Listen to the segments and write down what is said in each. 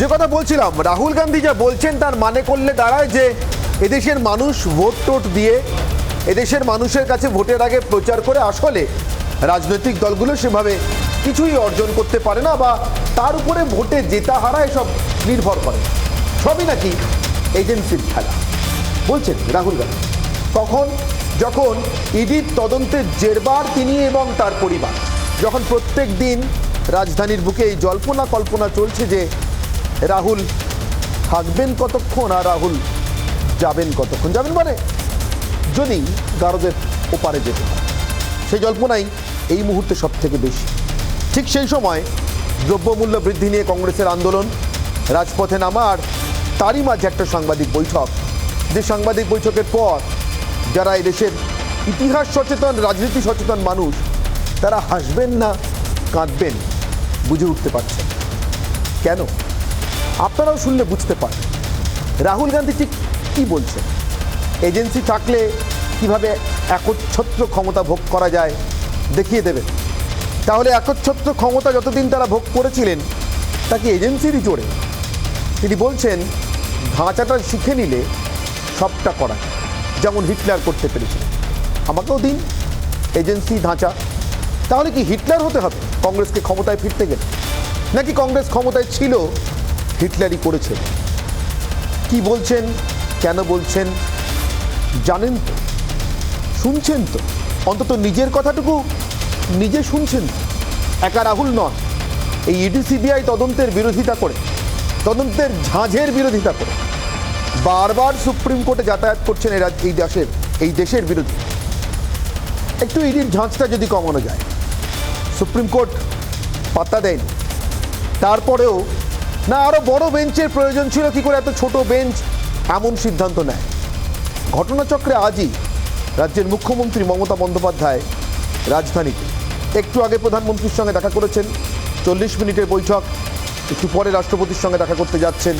যে কথা বলছিলাম, রাহুল গান্ধী যা বলছেন তার মানে করলে দাঁড়ায় যে এদেশের মানুষ ভোট টোট দিয়ে এদেশের মানুষের কাছে ভোটের আগে প্রচার করে আসলে রাজনৈতিক দলগুলো সেভাবে কিছুই অর্জন করতে পারে না, বা তার উপরে ভোটে জেতা হারা এসব নির্ভর করে, সবই নাকি এজেন্সির খেলা বলছেন রাহুল গান্ধী। কখন? যখন ইডির তদন্তের জেরবার তিনি এবং তার পরিবার, যখন প্রত্যেক দিন রাজধানীর বুকে এই জল্পনা কল্পনা চলছে যে রাহুল থাকবেন কতক্ষণ আর রাহুল যাবেন কতক্ষণ, যাবেন মানে যদি গারদের ওপারে যেতে হয়, সেই জল্পনাই এই মুহূর্তে সব থেকে বেশি। ঠিক সেই সময় দ্রব্যমূল্য বৃদ্ধি নিয়ে কংগ্রেসের আন্দোলন, রাজপথে নামা, আর তারই মাঝে একটা সাংবাদিক বৈঠক, যে সাংবাদিক বৈঠকের পর যারা এই দেশের ইতিহাস সচেতন, রাজনীতি সচেতন মানুষ, তারা হাসবেন না কাঁদবেন বুঝে উঠতে পারছেন। কেন? আপনারাও শুনলে বুঝতে পারেন রাহুল গান্ধী ঠিক কী বলছেন। এজেন্সি থাকলে কিভাবে একচ্ছত্র ক্ষমতা ভোগ করা যায় দেখিয়ে দেবেন। তাহলে একচ্ছত্র ক্ষমতা যতদিন তারা ভোগ করেছিলেন তা কি এজেন্সিরই জোরে? তিনি বলছেন ধাঁচাটা শিখে নিলে সবটা করা, যেমন হিটলার করতে পেরেছিলেন। আমাকেও দিন এজেন্সি ধাঁচা। তাহলে কি হিটলার হতে হবে কংগ্রেসকে ক্ষমতায় ফিরতে গেলে? নাকি কংগ্রেস ক্ষমতায় ছিল, হিটলারই করেছে? কি বলছেন, কেন বলছেন জানেন তো, শুনছেন তো, অন্তত নিজের কথাটুকু নিজে শুনছেন তো। একা রাহুল নন, এই ইডি সিবিআই তদন্তের বিরোধিতা করে, তদন্তের ঝাঁঝের বিরোধিতা করে বারবার সুপ্রিম কোর্টে যাতায়াত করছেন এই দেশের বিরোধী। একটু ইডির ঝাঁঝটা যদি কমানো যায়, সুপ্রিম কোর্ট পাত্তা দেয়নি। তারপরেও না আরও বড় বেঞ্চের প্রয়োজন ছিল, কি করে এত ছোট বেঞ্চ এমন সিদ্ধান্ত নেয়? ঘটনাচক্রে আজই রাজ্যের মুখ্যমন্ত্রী মমতা বন্দ্যোপাধ্যায় রাজধানীতে একটু আগে প্রধানমন্ত্রীর সঙ্গে দেখা করেছেন, 40 মিনিটের বৈঠক, একটু পরে রাষ্ট্রপতির সঙ্গে দেখা করতে যাচ্ছেন,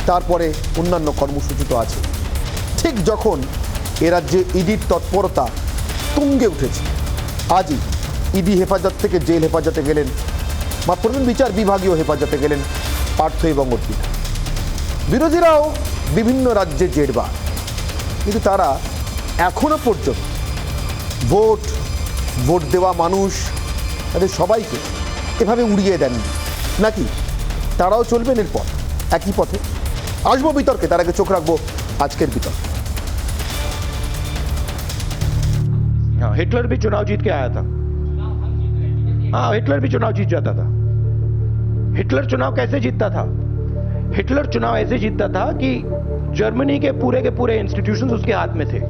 তারপরে অন্যান্য কর্মসূচি তো আছে। ঠিক যখন এ রাজ্যে ইডির তৎপরতা তুঙ্গে উঠেছে, আজই ইডি হেফাজত থেকে জেল হেফাজতে গেলেন, মাফ করবেন বিচার বিভাগীয় হেফাজতে গেলেন পার্থ এবং অর্পিতা। বিরোধীরাও বিভিন্ন রাজ্যে জেরবার, কিন্তু তারা এখনো পর্যন্ত ভোট দেওয়া মানুষ তাদের সবাইকে এভাবে উড়িয়ে দেননি। নাকি তারাও চলবেন এরপর একই পথে? আসবো বিতর্কে, তার আগে চোখ রাখবো আজকের বিতর্ক। हाँ, हिटलर भी चुनाव जीत के आया था। हाँ, हिटलर भी चुनाव जीत जाता था। हिटलर चुनाव कैसे जीतता था? हिटलर चुनाव ऐसे जीतता था कि जर्मनी के पूरे इंस्टीट्यूशंस उसके हाथ में थे।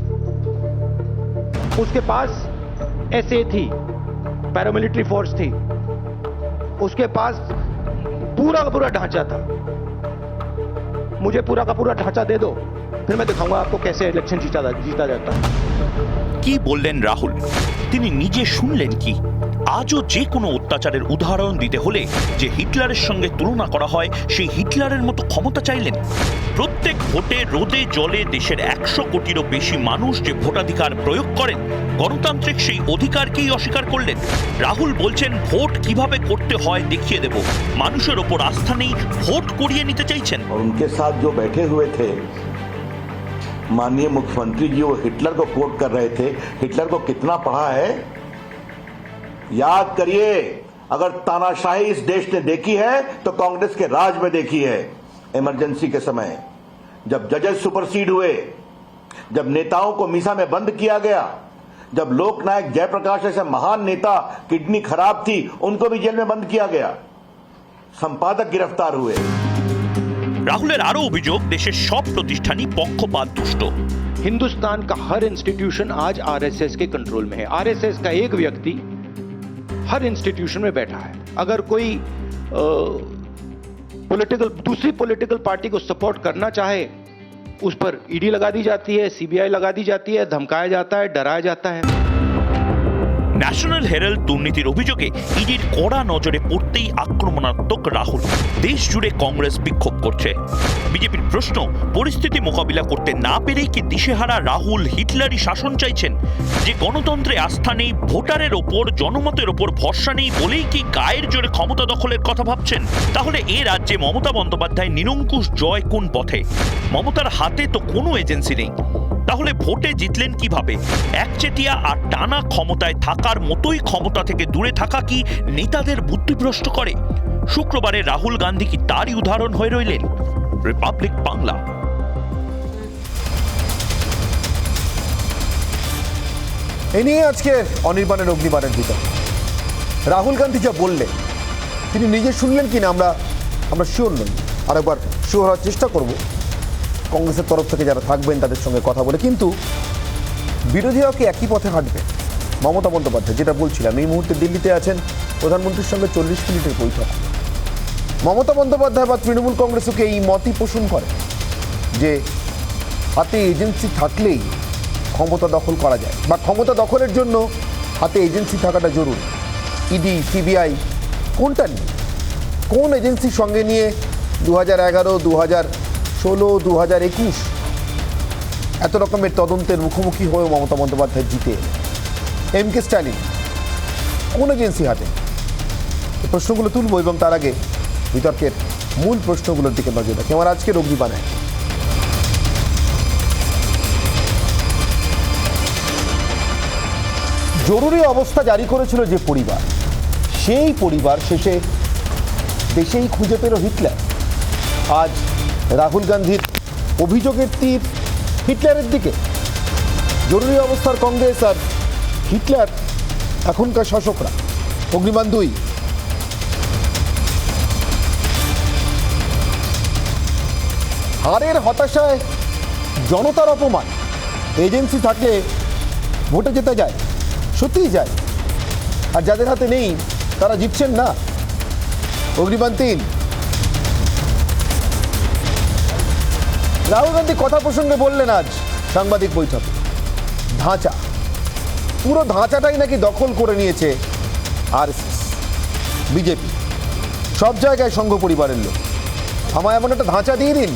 उसके पास एसए थी, पैरामिलिट्री फोर्स थी, उसके पास पूरा का पूरा ढांचा था। मुझे पूरा का पूरा ढांचा दे दो, फिर मैं दिखाऊंगा आपको कैसे इलेक्शन जीता जाता है। কি বললেন রাহুল? তিনি নিজে শুনলেন কি? আজও যে কোনো অত্যাচারের উদাহরণ দিতে হলে যে হিটলারের সঙ্গে তুলনা করা হয়, সেই হিটলারের মতো ক্ষমতা চাইলেন। প্রত্যেক ভোটে রোদে জলে দেশের 100 কোটিরও বেশি মানুষ যে ভোটাধিকার প্রয়োগ করেন, গণতান্ত্রিক সেই অধিকারকেই অস্বীকার করলেন। রাহুল বলছেন ভোট কিভাবে করতে হয় দেখিয়ে দেব। মানুষের ওপর আস্থা নেই, ভোট করিয়ে নিতে চাইছেন। उनके साथ जो बैठे हुए थे माननीय मुख्यमंत्री जी, वो हिटलर को कोट कर रहे थे। हिटलर को कितना पढ़ा है याद करिए। अगर तानाशाही इस देश ने देखी है तो कांग्रेस के राज में देखी है। इमरजेंसी के समय जब जजेस सुपरसीड हुए, जब नेताओं को मीसा में बंद किया गया, जब लोकनायक जयप्रकाश जैसे महान नेता किडनी खराब थी उनको भी जेल में बंद किया गया, संपादक गिरफ्तार हुए। রাহুলের আরো অভিযোগ দেশের সব প্রতিষ্ঠানই পক্ষপাত দুষ্ট। हिंदुस्तान का हर इंस्टीट्यूशन आज आरएसएस के कंट्रोल में है। आरएसएस का एक व्यक्ति हर इंस्टीट्यूशन में बैठा है। अगर कोई दूसरी पॉलिटिकल पार्टी को सपोर्ट करना चाहे, उस पर ईडी लगा दी जाती है, सीबीआई लगा दी जाती है, धमकाया जाता है, डराया जाता है। ন্যাশনাল হেরাল্ড দুর্নীতির অভিযোগে ইডির কড়া নজরে পড়তেই আক্রমণাত্মক রাহুল। দেশ জুড়ে কংগ্রেস বিক্ষোভ করছে। বিজেপির প্রশ্ন, পরিস্থিতি মোকাবিলা করতে না পেরেই কি দিশেহারা রাহুল হিটলারি শাসন চাইছেন? যে গণতন্ত্রে আস্থা নেই, ভোটারের ওপর, জনমতের ওপর ভরসা নেই বলেই কি গায়ের জোরে ক্ষমতা দখলের কথা ভাবছেন? তাহলে এ রাজ্যে মমতা বন্দ্যোপাধ্যায় নিরঙ্কুশ জয় কোন পথে? মমতার হাতে তো কোনো এজেন্সি নেই। তাহলে ভোটে জিতলেন কিভাবে? একচেটিয়া আর টানা ক্ষমতায় থাকার মতোই ক্ষমতা থেকে দূরে থাকা কি নেতাদের বুদ্ধিভ্রষ্ট করে? শুক্রবারে রাহুল গান্ধী কি তারই উদাহরণ হয়ে রইলেন? রিপাবলিক বাংলা। এ নিয়ে আজকে অনির্বাণের অগ্নিবাণের ভিতর রাহুল গান্ধী যা বললেন, তিনি নিজে শুনলেন কিনা আমরা শিওর নই। আরেকবার শিওর হওয়ার চেষ্টা করব কংগ্রেসের তরফ থেকে যারা থাকবেন তাদের সঙ্গে কথা বলে। কিন্তু বিরোধীরাও কি একই পথে হাঁটবে? মমতা বন্দ্যোপাধ্যায়, যেটা বলছিলাম, এই মুহূর্তে দিল্লিতে আছেন, প্রধানমন্ত্রীর সঙ্গে 40 মিনিটের বৈঠক। মমতা বন্দ্যোপাধ্যায় বা তৃণমূল কংগ্রেসকে এই মতই পোষণ করে যে হাতে এজেন্সি থাকলেই ক্ষমতা দখল করা যায়, বা ক্ষমতা দখলের জন্য হাতে এজেন্সি থাকাটা জরুরি। ইডি, সিবিআই কোনটা নিয়ে, কোন এজেন্সির সঙ্গে নিয়ে 2011, 2016, 2021 এত রকমের তদন্তের মুখোমুখি হয়ে মমতা বন্দ্যোপাধ্যায় জিতে এলেন? এমকে স্ট্যালিন কোন এজেন্সি হাতে? এই প্রশ্নগুলো তুলব এবং তার আগে বিতর্কের মূল প্রশ্নগুলোর দিকে নজর রাখি। আমার আজকের অগ্নিবাণে জরুরি অবস্থা জারি করেছিল যে পরিবার, সেই পরিবার শেষে দেশেই খুঁজে পেল হিটলার। আজ রাহুল গান্ধীর অভিযোগের তীর হিটলারের দিকে। জরুরি অবস্থার কংগ্রেস আর হিটলার এখনকার শাসকরা। অগ্নিবাণ 2। হারের হতাশায় জনতার অপমান। এজেন্সি থাকলে ভোটে যেতে যায়, সত্যিই যায়, আর যাদের হাতে নেই তারা জিতছেন না। অগ্নিবাণ 3। রাহুল গান্ধী কথা প্রসঙ্গে বললেন আজ সাংবাদিক বৈঠকে, ধাঁচা, পুরো ধাঁচাটাই নাকি দখল করে নিয়েছে আরএসএস, বিজেপি, সব জায়গায় সংঘ পরিবারের লোক। আমায় এমন একটা ধাঁচা দিয়ে দিন,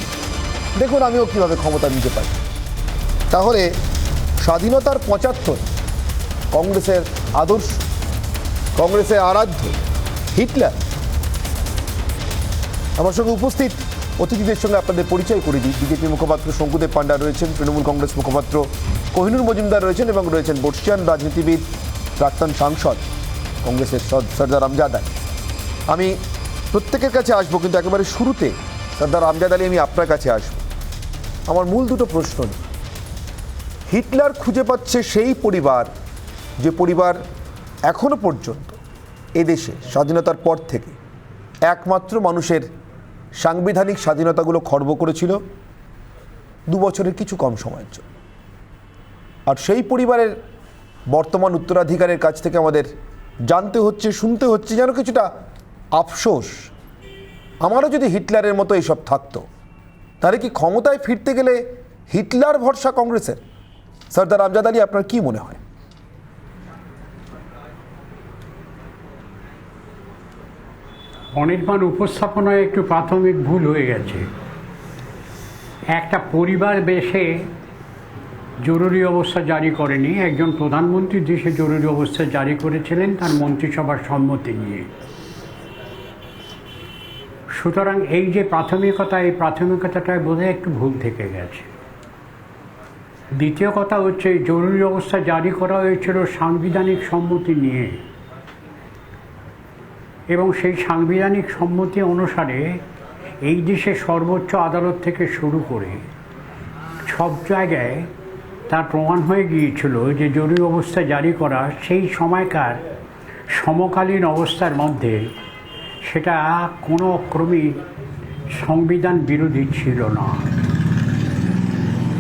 দেখুন আমিও কীভাবে ক্ষমতা নিতে পারি। তাহলে স্বাধীনতার 75 কংগ্রেসের আদর্শ, কংগ্রেসের আরাধ্য হিটলার। আমার সঙ্গে উপস্থিত অতিথিদের সঙ্গে আপনাদের পরিচয় করে দিই। বিজেপি মুখপাত্র শঙ্কুদেব পান্ডা রয়েছেন, তৃণমূল কংগ্রেস মুখপাত্র কোহিনুর মজুমদার রয়েছেন, এবং রয়েছেন বর্ষিয়ান রাজনীতিবিদ, প্রাক্তন সাংসদ কংগ্রেসের সর্দার আমজাদ আলী। আমি প্রত্যেকের কাছে আসবো, কিন্তু একেবারে শুরুতে সর্দার আমজাদ আলী, আমি আপনার কাছে আসবো। আমার মূল দুটো প্রশ্ন নিয়ে। হিটলার খুঁজে পাচ্ছে সেই পরিবার, যে পরিবার এখনো পর্যন্ত এদেশে স্বাধীনতার পর থেকে একমাত্র মানুষের সাংবিধানিক স্বাধীনতাগুলো খর্ব করেছিল 2 বছরের কিছু কম সময়ের জন্য। আর সেই পরিবারের বর্তমান উত্তরাধিকারের কাছ থেকে আমাদের জানতে হচ্ছে, শুনতে হচ্ছে যেন কিছুটা আফসোস, আমারও যদি হিটলারের মতো এইসব থাকতো, তাহলে কি ক্ষমতায় ফিরতে গেলে হিটলার ভরসা কংগ্রেসের? সর্দার আমজাদ আলী, আপনার কি মনে হয়? অনির্বাণ উপস্থাপনায় একটু প্রাথমিক ভুল হয়ে গেছে। একটা পরিবার দেশে জরুরি অবস্থা জারি করেনি, একজন প্রধানমন্ত্রী দেশে জরুরি অবস্থা জারি করেছিলেন তার মন্ত্রিসভার সম্মতি নিয়ে। সুতরাং এই যে প্রাথমিকতা, এই প্রাথমিকতাটায় বোধহয় একটু ভুল থেকে গেছে। দ্বিতীয় কথা হচ্ছে, জরুরি অবস্থা জারি করা হয়েছিল সাংবিধানিক সম্মতি নিয়ে, এবং সেই সাংবিধানিক সম্মতি অনুসারে এই দেশে সর্বোচ্চ আদালত থেকে শুরু করে সব জায়গায় তার প্রমাণ হয়ে গিয়েছিল যে জরুরি অবস্থা জারি করা সেই সময়কার সমকালীন অবস্থার মধ্যে সেটা কোনো ক্রমেই সংবিধান বিরোধী ছিল না।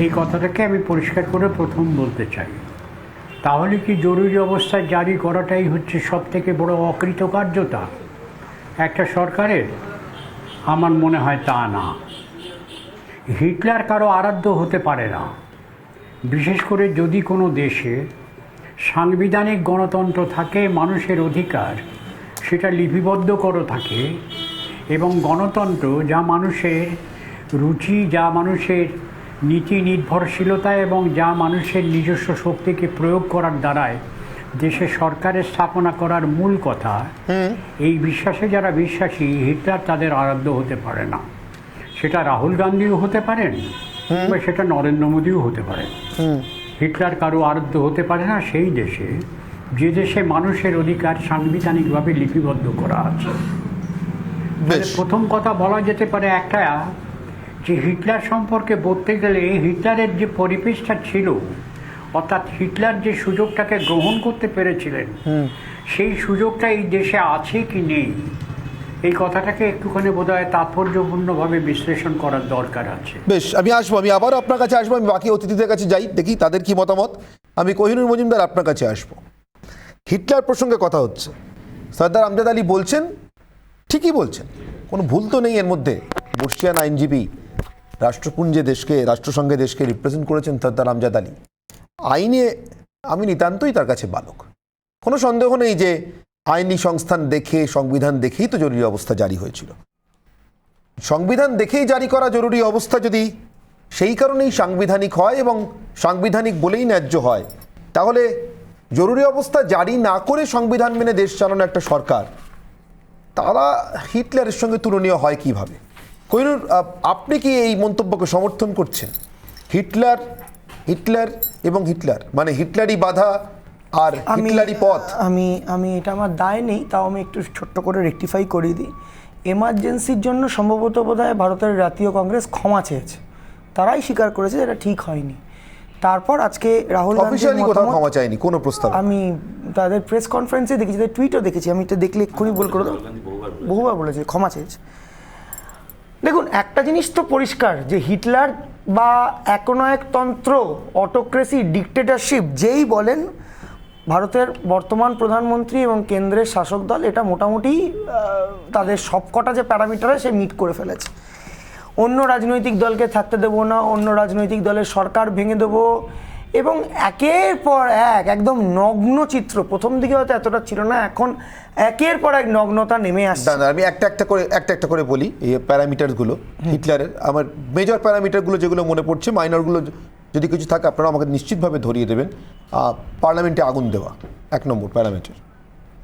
এই কথাটাকে আমি পরিষ্কার করে প্রথম বলতে চাই। তাহলে কি জরুরি অবস্থা জারি করাটাই হচ্ছে সবথেকে বড় অকৃতকার্যতা একটা সরকারের? আমার মনে হয় তা না। হিটলার কারো আরাধ্য হতে পারে না, বিশেষ করে যদি কোনো দেশে সাংবিধানিক গণতন্ত্র থাকে, মানুষের অধিকার সেটা লিপিবদ্ধ করে থাকে, এবং গণতন্ত্র যা মানুষের রুচি, যা মানুষের নীতি নির্ভরশীলতা এবং যা মানুষের নিজস্ব শক্তিকে প্রয়োগ করার দ্বারায় দেশে সরকারের স্থাপনা করার মূল কথা, এই বিশ্বাসে যারা বিশ্বাসী, হিটলার তাদের আরাধ্য হতে পারে না। সেটা রাহুল গান্ধীও হতে পারেন বা সেটা নরেন্দ্র মোদীও হতে পারেন। হিটলার কারো আরাধ্য হতে পারে না সেই দেশে যে দেশে মানুষের অধিকার সাংবিধানিকভাবে লিপিবদ্ধ করা আছে। বেশ। প্রথম কথা বলা যেতে পারে একটা, যে হিটলার সম্পর্কে বলতে গেলে হিটলারের যে পরিবেশটা ছিল, অর্থাৎ হিটলার যে সুযোগটাকে গ্রহণ করতে পেরেছিলেন, সেই সুযোগটা এই দেশে আছে কি নেই, এই কথাটাকে একটুখানি বোধহয় তাৎপর্যপূর্ণভাবে বিশ্লেষণ করার দরকার আছে। বেশ, আমি আসবো, আমি আবারও আপনার কাছে আসবো, আমি বাকি অতিথিদের কাছে যাই, দেখি তাদের কি মতামত। আমি কোহিনুর মজুমদার আপনার কাছে আসবো। হিটলার প্রসঙ্গে কথা হচ্ছে, সর্দার আমজাদ আলী বলছেন, ঠিকই বলছেন, কোনো ভুল তো নেই এর মধ্যে। বর্ষিয়ান আইনজীবী, রাষ্ট্রপুঞ্জে দেশকে, রাষ্ট্রসংঘে দেশকে রিপ্রেজেন্ট করেছেন সর্দার আমজাদ আলী। আইনে আমি নিতান্তই তার কাছে বালক, কোনো সন্দেহ নেই যে আইনি সংস্থান দেখে, সংবিধান দেখেই তো জরুরি অবস্থা জারি হয়েছিল। সংবিধান দেখেই জারি করা জরুরি অবস্থা যদি সেই কারণেই সাংবিধানিক হয় এবং সাংবিধানিক বলেই ন্যায্য হয়, তাহলে জরুরি অবস্থা জারি না করে সংবিধান মেনে দেশ চালানো একটা সরকার, তারা হিটলারের সঙ্গে তুলনীয় হয় কিভাবে? কোহিনুর, আপনি কি এই মন্তব্যকে সমর্থন করছেন? হিটলার এবং হিটলার মানে হিটলারই বাধা আর হিটলারই পথ। আমি এটা আমার দায় নেই, তাও আমি একটু ছোট্ট করে রেকটিফাই করে দিই। এমার্জেন্সির জন্য সম্ভবত বোধহয় ভারতের জাতীয় কংগ্রেস ক্ষমা চেয়েছে, তারাই স্বীকার করেছে এটা ঠিক হয়নি। তারপর আজকে রাহুল অফিশিয়ালি কোথাও ক্ষমা চায়নি কোনো প্রস্তাব। আমি তাদের প্রেস কনফারেন্সে দেখেছি, তাদের টুইটও দেখেছি, আমি এটা দেখলে এক্ষুনি বল করে দেবো, বহুবার বলেছে ক্ষমা চেয়েছে। দেখুন, একটা জিনিস তো পরিষ্কার যে হিটলার বা একনায়কতন্ত্র, অটোক্রেসি, ডিকটেটরশিপ যেই বলেন, ভারতের বর্তমান প্রধানমন্ত্রী এবং কেন্দ্রের শাসক দল এটা মোটামুটি তাদের সবকটা যে প্যারামিটারে সে মিট করে ফেলেছে। অন্য রাজনৈতিক দলকে থাকতে দেবো না, অন্য রাজনৈতিক দলের সরকার ভেঙে দেবো, এবং একের পর এক একদম নগ্ন চিত্র। প্রথম দিকে হয়তো এতটা ছিল না, এখন একের পর এক নগ্নতা নেমে আসছে। আমি একটা করে বলি এই প্যারামিটারগুলো হিটলারের। আমার মেজর প্যারামিটারগুলো যেগুলো মনে পড়ছে, মাইনরগুলো যদি কিছু থাকে আপনারা আমাকে নিশ্চিতভাবে ধরিয়ে দেবেন। পার্লামেন্টে আগুন দেওয়া 1 নম্বর প্যারামিটার,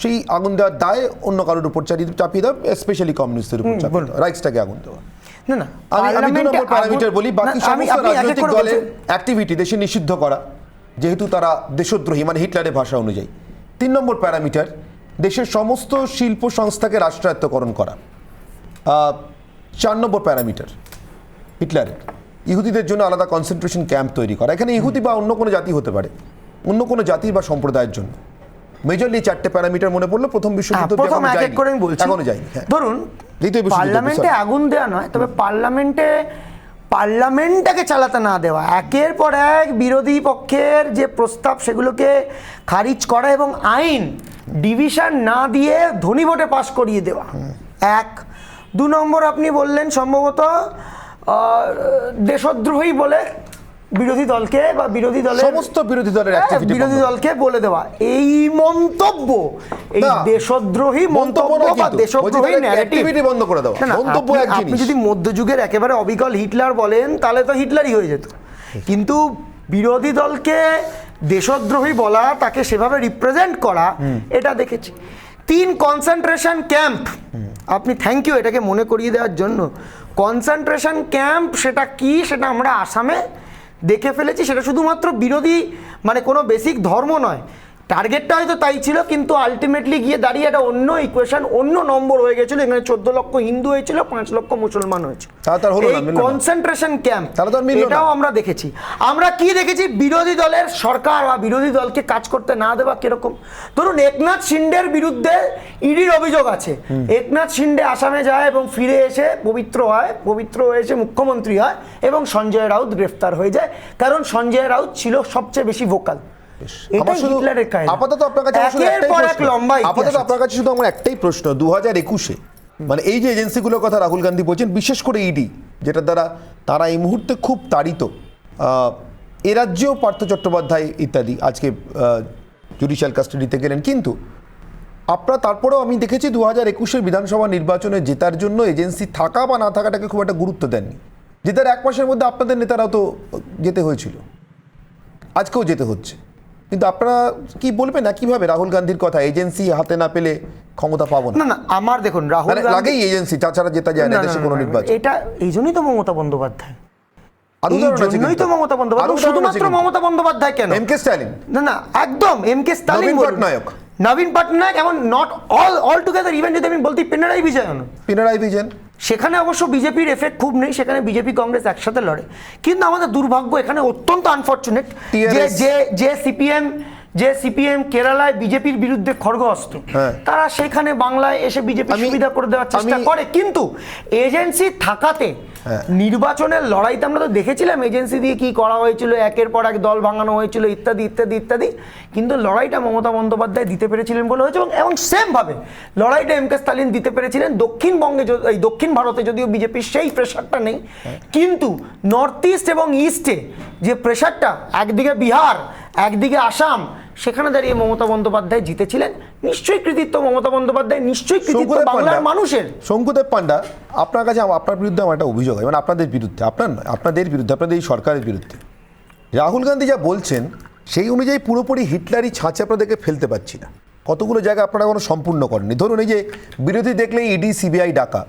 সেই আগুন দেওয়ার দায় অন্য কারোর উপর চাপিয়ে দেওয়া, স্পেশালি কমিউনিস্টদের উপর চাপিয়ে দেওয়া, রাইটসটাকে আগুন দেওয়া। না, আমি 2 নম্বর প্যারামিটার বলি, বাকি সমস্ত রাজনৈতিক দলের অ্যাক্টিভিটি দেশে নিষিদ্ধ করা, যেহেতু তারা দেশদ্রোহী, মানে হিটলারের ভাষা অনুযায়ী। 3 নম্বর প্যারামিটার, দেশের সমস্ত শিল্প সংস্থাকে রাষ্ট্রায়ত্তকরণ করা। 4 নম্বর প্যারামিটার হিটলারের, ইহুদিদের জন্য আলাদা কনসেন্ট্রেশন ক্যাম্প তৈরি করা। এখানে ইহুদি বা অন্য কোনো জাতি হতে পারে, অন্য কোনো জাতি বা সম্প্রদায়ের জন্য। মেজরলি 4টে প্যারামিটার মনে পড়লো। প্রথম বিশ্বযুদ্ধ এখনো যায়নি। ধরুন, পার্লামেন্টে আগুন দেওয়া নয়, তবে পার্লামেন্টটাকে চালাতে না দেওয়া, একের পর এক বিরোধী পক্ষের যে প্রস্তাব সেগুলোকে খারিজ করা এবং আইন ডিভিশন না দিয়ে ধনী ভোটে পাশ করিয়ে দেওয়া। 1। 2 নম্বর, আপনি বললেন সম্ভবত দেশদ্রোহী বলে বিরোধী দলকে বা বিরোধী দলকে বলে দেওয়া, এই মন্তব্য, এই দেশদ্রোহী মন্তব্য বা দেশদ্রোহী ন্যারেটিভ বন্ধ করে দেওয়া। আপনি যদি মধ্যযুগের একেবারে অবিকল হিটলার বলেন তাহলে তো হিটলারই হয়ে যেত, কিন্তু বিরোধী দলকে দেশদ্রোহী বলা, তাকে সেভাবে রিপ্রেজেন্ট করা, এটা দেখেছি। 3, কনসেন্ট্রেশন ক্যাম্প। আপনি থ্যাংক ইউ এটাকে মনে করিয়ে দেওয়ার জন্য। কনসেন্ট্রেশন ক্যাম্প সেটা কি, সেটা আমরা আসামে দেখে ফেলেছি। সেটা শুধুমাত্র বিরোধী, মানে কোনো বেসিক ধর্ম নয়, টার্গেটটা হয়তো তাই ছিল, কিন্তু আলটিমেটলি গিয়ে দাঁড়িয়ে একটা অন্য ইকুয়েশন, অন্য নম্বর হয়ে গেছিল। এখানে 14 লক্ষ হিন্দু হয়েছিল, 5 লক্ষ মুসলমান হয়েছিল। কনসেন্ট্রেশন ক্যাম্প, এটাও আমরা দেখেছি। আমরা কি দেখেছি? বিরোধী দলের সরকার বা বিরোধী দলকে কাজ করতে না দেওয়া। কিরকম? ধরুন, একনাথ শিন্ডের বিরুদ্ধে ইডির অভিযোগ আছে। একনাথ শিন্ডে আসামে যায় এবং ফিরে এসে পবিত্র হয়ে এসে মুখ্যমন্ত্রী হয় এবং সঞ্জয় রাউত গ্রেফতার হয়ে যায়, কারণ সঞ্জয় রাউত ছিল সবচেয়ে বেশি ভোকাল। আপাতত আপনার কাছে শুধু আমার একটাই প্রশ্ন, 2021-এ মানে এই যে এজেন্সিগুলোর কথা রাহুল গান্ধী বলছেন, বিশেষ করে ইডি, যেটা দ্বারা তারা এই মুহূর্তে খুব তাড়িত, এ রাজ্যেও পার্থ চট্টোপাধ্যায় ইত্যাদি, আজকে জুডিশিয়াল কাস্টাডিতে গেলেন, কিন্তু আপনারা তারপরেও আমি দেখেছি 2021-এর বিধানসভা নির্বাচনে জেতার জন্য এজেন্সি থাকা বা না থাকাটাকে খুব একটা গুরুত্ব দেননি। জেতার 1 মাসের মধ্যে আপনাদের নেতারাও তো যেতে হয়েছিল, আজকেও যেতে হচ্ছে, কিন্তু আপনারা কি বলবেন না কিভাবে রাহুল গান্ধীর কথা এজেন্সি হাতে না পেলে ক্ষমতা পাবো না? না আমার দেখুন রাহুল গান্ধী লাগেই এজেন্সি, তাছাড়া জেতা যায় না দেশে কোনো নির্বাচন। এটা এই জন্যই তো মমতা বন্দ্যোপাধ্যায়, আরো উদাহরণ আছে জন্যই তো কিন্তু। মমতা বন্দ্যোপাধ্যায়, আরো উদাহরণ আছে শুধুমাত্র কিন্তু। মমতা বন্দ্যোপাধ্যায় কেন, এমকে স্ট্যালিন, না একদম এমকে স্টালিন, নবীন পটনায়ক, নবীন পটনায়ক, এবং নট অল টুগেদার, ইভেন যদি আমি বলতে পিনারাই বিজয়ন, সেখানে অবশ্য বিজেপির এফেক্ট খুব নেই, সেখানে বিজেপি কংগ্রেস একসাথে লড়ে। কিন্তু আমাদের দুর্ভাগ্য এখানে অত্যন্ত আনফরচুনেট যে সিপিএম কেরালায় বিজেপির বিরুদ্ধে খড়গহস্ত, তারা সেখানে বাংলায় এসে বিজেপি সুবিধা করে দেওয়ার চেষ্টা করে। কিন্তু এজেন্সি থাকাতে নির্বাচনের লড়াইতে আমরা তো দেখেছিলাম এজেন্সি দিয়ে কি করা হয়েছিল, একের পর এক দল ভাঙানো হয়েছিল, ইত্যাদি ইত্যাদি ইত্যাদি। কিন্তু লড়াইটা মমতা বন্দ্যোপাধ্যায় দিতে পেরেছিলেন বলে হয়েছে, এবং সেম ভাবে লড়াইটা এমকে স্টালিন দিতে পেরেছিলেন। দক্ষিণবঙ্গে এই দক্ষিণ ভারতে যদিও বিজেপির সেই প্রেশারটা নেই, কিন্তু নর্থ ইস্ট এবং ইস্টে যে প্রেশারটা, একদিকে বিহার একদিকে আসাম, সেখানে দাঁড়িয়ে মমতা বন্দ্যোপাধ্যায় জিতেছিলেন। নিশ্চয়ই কৃতিত্ব মমতা বন্দ্যোপাধ্যায়, নিশ্চয়ই কৃতিত্ব বাংলার মানুষের। শঙ্কুদেব পান্ডা, আপনার কাছে আপনার বিরুদ্ধে আমার একটা অভিযোগ, মানে আপনাদের বিরুদ্ধে, আপনার নয়, আপনাদের বিরুদ্ধে, আপনাদের এই সরকারের বিরুদ্ধে। রাহুল গান্ধী যা বলছেন সেই অনুযায়ী পুরোপুরি হিটলারি ছাঁচে আপনাদেরকে ফেলতে পারছি না। কতগুলো জায়গা আপনারা কোনো সম্পূর্ণ করেননি। ধরুন এই যে বিরোধী দেখলেই ইডি সিবিআই ডাকা,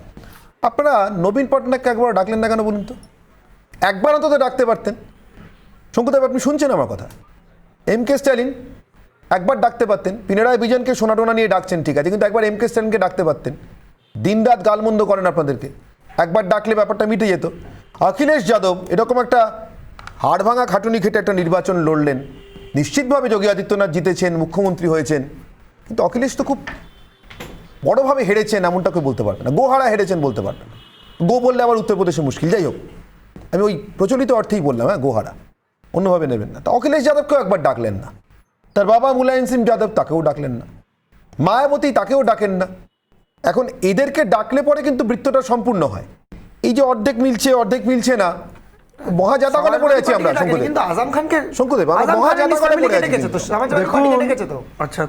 আপনারা নবীন পটনায়ককে একবার ডাকলেন না কেন বলুন তো? একবার অন্তত ডাকতে পারতেন। শঙ্কুদেব, আপনি শুনছেন আমার কথা? এমকে স্ট্যালিন একবার ডাকতে পারতেন। পিনারাই বিজয়নকে সোনাটোনা নিয়ে ডাকছেন ঠিক আছে, কিন্তু একবার এমকে স্ট্যালিনকে ডাকতে পারতেন। দিনরাত গালমন্দ করেন আপনাদেরকে, একবার ডাকলে ব্যাপারটা মিটে যেত। অখিলেশ যাদব এরকম একটা হাড় ভাঙা খাটুনি খেটে একটা নির্বাচন লড়লেন, নিশ্চিতভাবে যোগী আদিত্যনাথ জিতেছেন, মুখ্যমন্ত্রী হয়েছেন, কিন্তু অখিলেশ তো খুব বড়োভাবে হেরেছেন এমনটা কেউ বলতে পারবে না। গোহারা হেরেছেন বলতে পারবে না। গো বললে আবার উত্তরপ্রদেশে মুশকিল। যাই হোক, আমি ওই প্রচলিত অর্থেই বললাম, হ্যাঁ, গোহারা, অন্যভাবে নেবেন না। তা অখিলেশ যাদবকেও একবার ডাকলেন না, তার বাবা মুলায়ম সিং যাদব তাকেও ডাকলেন না, মায়াবতী তাকেও ডাকেন না। এখন এদেরকে ডাকলে পরে কিন্তু বৃত্তটা সম্পূর্ণ হয়। এই যে অর্ধেক মিলছে না, মহাজাতাকলে পড়ে আছি আমরা। শঙ্কুদেব, কিন্তু আজম খানকে, শঙ্কুদেব, আমরা মহাজাতাকলে পড়ে আছি। আচ্ছা,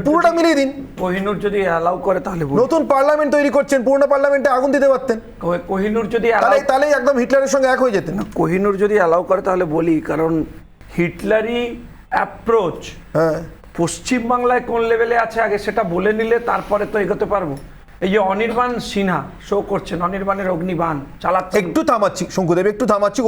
পুরোটা মিলিয়ে দিন। কোহিনূর যদি অ্যালাউ করে তাহলে নতুন পার্লামেন্ট তৈরি করছেন, পুরনো পার্লামেন্টে আগুন দিতে পারতেন, কোহিনূর যদি তাহলে একদম হিটলারের সঙ্গে এক হয়ে যেতেন। কোহিনূর যদি অ্যালাউ করে তাহলে বলি, কারণ হিটলারি অ্যাপ্রোচ পশ্চিম বাংলায় কোন লেভেলে আছে আগে সেটা বলে নিলে তারপরে তো এগোতে পারবো। এই যে অনির্বাণ সিনহা শো করছেন, অনির্বাণের অগ্নিবাণ চালাচ্ছে। একটু থামাচ্ছি শঙ্কুদেব, একটু থামাচ্ছি।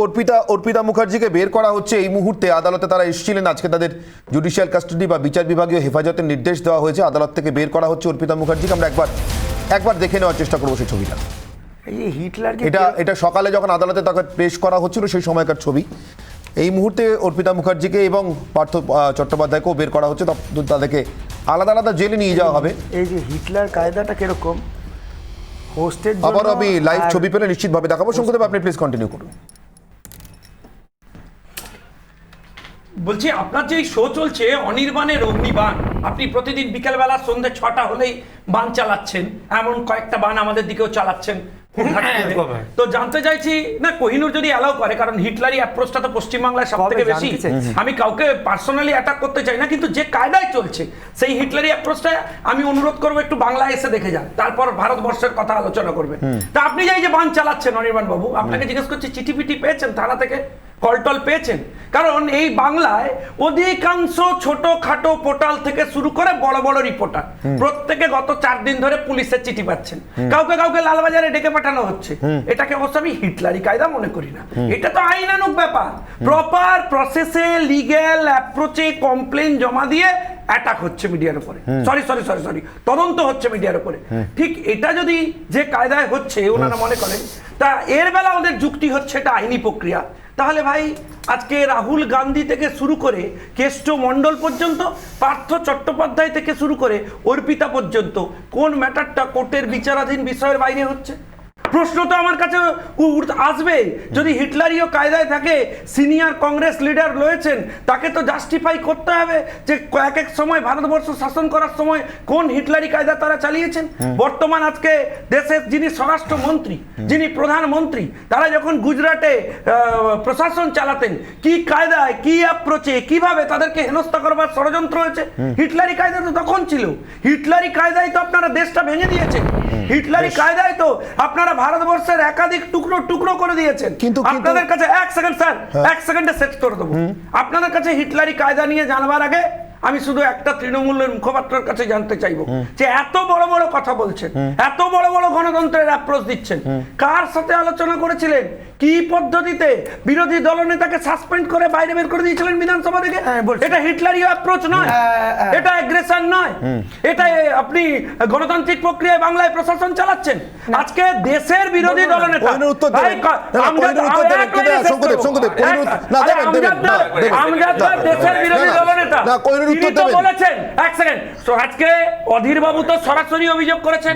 অর্পিতা মুখার্জিকে বের করা হচ্ছে এই মুহূর্তে। আদালতে তারা এসেছিলেন, আজকে তাদের জুডিশিয়াল কাস্টাডি বা বিচার বিভাগীয় হেফাজতের নির্দেশ দেওয়া হয়েছে। আদালত থেকে বের করা হচ্ছে অর্পিতা মুখার্জিকে। আমরা একবার দেখে নেওয়ার চেষ্টা করবো সেই ছবিটা। এই যে হিটলারকে, এটা সকালে যখন আদালতে তাকে পেশ করা হচ্ছিল সেই সময়কার ছবি। এই মুহূর্তে অর্পিতা মুখার্জিকে এবং পার্থ চট্টোপাধ্যায়কেও বের করা হচ্ছে, তাদেরকে আলাদা আলাদা জেলে নিয়ে যাওয়া হবে। এই যে হিটলার কায়দাটা কিরকম, হোস্টের জন্য আবার আমি লাইভ ছবি পেলে নিশ্চিতভাবে দেখাবো। শঙ্কুদেব, আপনি প্লিজ কন্টিনিউ করুন। বলছি, আপনার যে শো চলছে অনির্বাণের অগ্নিবাণ, আপনি প্রতিদিন বিকেলবেলা সন্ধ্যে 6টা হলেই বান চালাচ্ছেন, এমন কয়েকটা বান আমাদের দিকেও চালাচ্ছেন। তো জানতে চাইছি না, কোহিনূর যদি অ্যালাউ করে, কারণ হিটলারি অ্যাপ্রোচটা তো পশ্চিমবাংলায় সব থেকে বেশি। আমি কাউকে পার্সোনালি অ্যাটাক করতে চাই না, কিন্তু যে কায়দায় চলছে সেই হিটলারি অ্যাপ্রোচটা আমি অনুরোধ করবো একটু বাংলায় এসে দেখে যান, তারপর ভারতবর্ষের কথা আলোচনা করবেন। তা আপনি যে বান চালাচ্ছেন অনির্বাণ বাবু, আপনাকে জিজ্ঞেস করছি, চিঠি পিটি পেয়েছেন থানা থেকে, কলটল পেয়েছেন? কারণ এই বাংলায় অধিকাংশ ছোটখাটো পোর্টাল থেকে শুরু করে বড় বড় রিপোর্টার প্রত্যেকে গত 4 দিন ধরে পুলিশের চিঠি পাচ্ছেন, কাউকে লালবাজারে ডেকে পাঠানো হচ্ছে। এটাকে অবশ্য আমি হিটলারি কায়দা মনে করি না, এটা তো আইনানুগ ব্যাপার। প্রপার প্রসেসে লিগ্যাল অ্যাপ্রোচে কমপ্লেন জমা দিয়ে অ্যাটাক হচ্ছে মিডিয়ার উপরে, সরি তদন্ত হচ্ছে মিডিয়ার উপরে। ঠিক এটা যদি যে কায়দায় হচ্ছে ওনারা মনে করেন, তা এর বেলা ওদের যুক্তি হচ্ছে এটা আইনি প্রক্রিয়া। তাহলে ভাই, আজকে রাহুল গান্ধী থেকে শুরু করে কেষ্ট মণ্ডল পর্যন্ত, পার্থ চট্টোপাধ্যায় থেকে শুরু করে অর্পিতা পর্যন্ত, কোন ম্যাটারটা কোর্টের বিচারাধীন বিষয়ের বাইরে হচ্ছে? প্রশ্ন তো আমার কাছে আসবে, যদি হিটলারীয় কায়দায় থাকে, সিনিয়র কংগ্রেস লিডার রয়েছেন, তাকে তো জাস্টিফাই করতে হবে যে এক এক সময় ভারতবর্ষ শাসন করার সময় কোন হিটলারি কায়দা তারা চালিয়েছেন। বর্তমান আজকে দেশের যিনি স্বরাষ্ট্রমন্ত্রী, যিনি প্রধানমন্ত্রী, তারা যখন গুজরাটে প্রশাসন চালাতেন, কি কায়দায়, কি অ্যাপ্রোচে, কিভাবে তাদেরকে হেনস্থা করবার ষড়যন্ত্র হয়েছে, হিটলারি কায়দা তো তখন ছিল। হিটলারি কায়দায় তো আপনারা দেশটা ভেঙে দিয়েছেন, হিটলারি কায়দায় তো আপনারা ভারতবর্ষের একাধিক টুকরো টুকরো করে দিয়েছেন। কিন্তু আপনাদের কাছে এক সেকেন্ড স্যার, এক সেকেন্ডে শেষ করে দেবো। আপনাদের কাছে হিটলারি কায়দা নিয়ে জানবার আগে আমি শুধু একটা তৃণমূলের মুখপাত্রের কাছে জানতে চাইবো যে এত বড় বড় কথা বলছেন, এত বড় বড় গণতন্ত্রের অ্যাপ্রোচ দিচ্ছেন, কার সাথে আলোচনা করেছিলেন, কি পদ্ধতিতে বিরোধী দলনেতাকে সাসপেন্ড করে বাইরে বের করে দিয়েছিলেন বিধানসভা থেকে? এটা হিটলারীয় অ্যাপ্রোচ নয়, এটা অ্যাগ্রেশন নয়, এটা আপনি গণতান্ত্রিক প্রক্রিয়ায় বাংলায় প্রশাসন চালাচ্ছেন। আজকে দেশের বিরোধী দলনেতা দেশের বিরোধী দলনেতা বলেছেন, এক সেকেন্ড, আজকে অধীর বাবু তো সরাসরি অভিযোগ করেছেন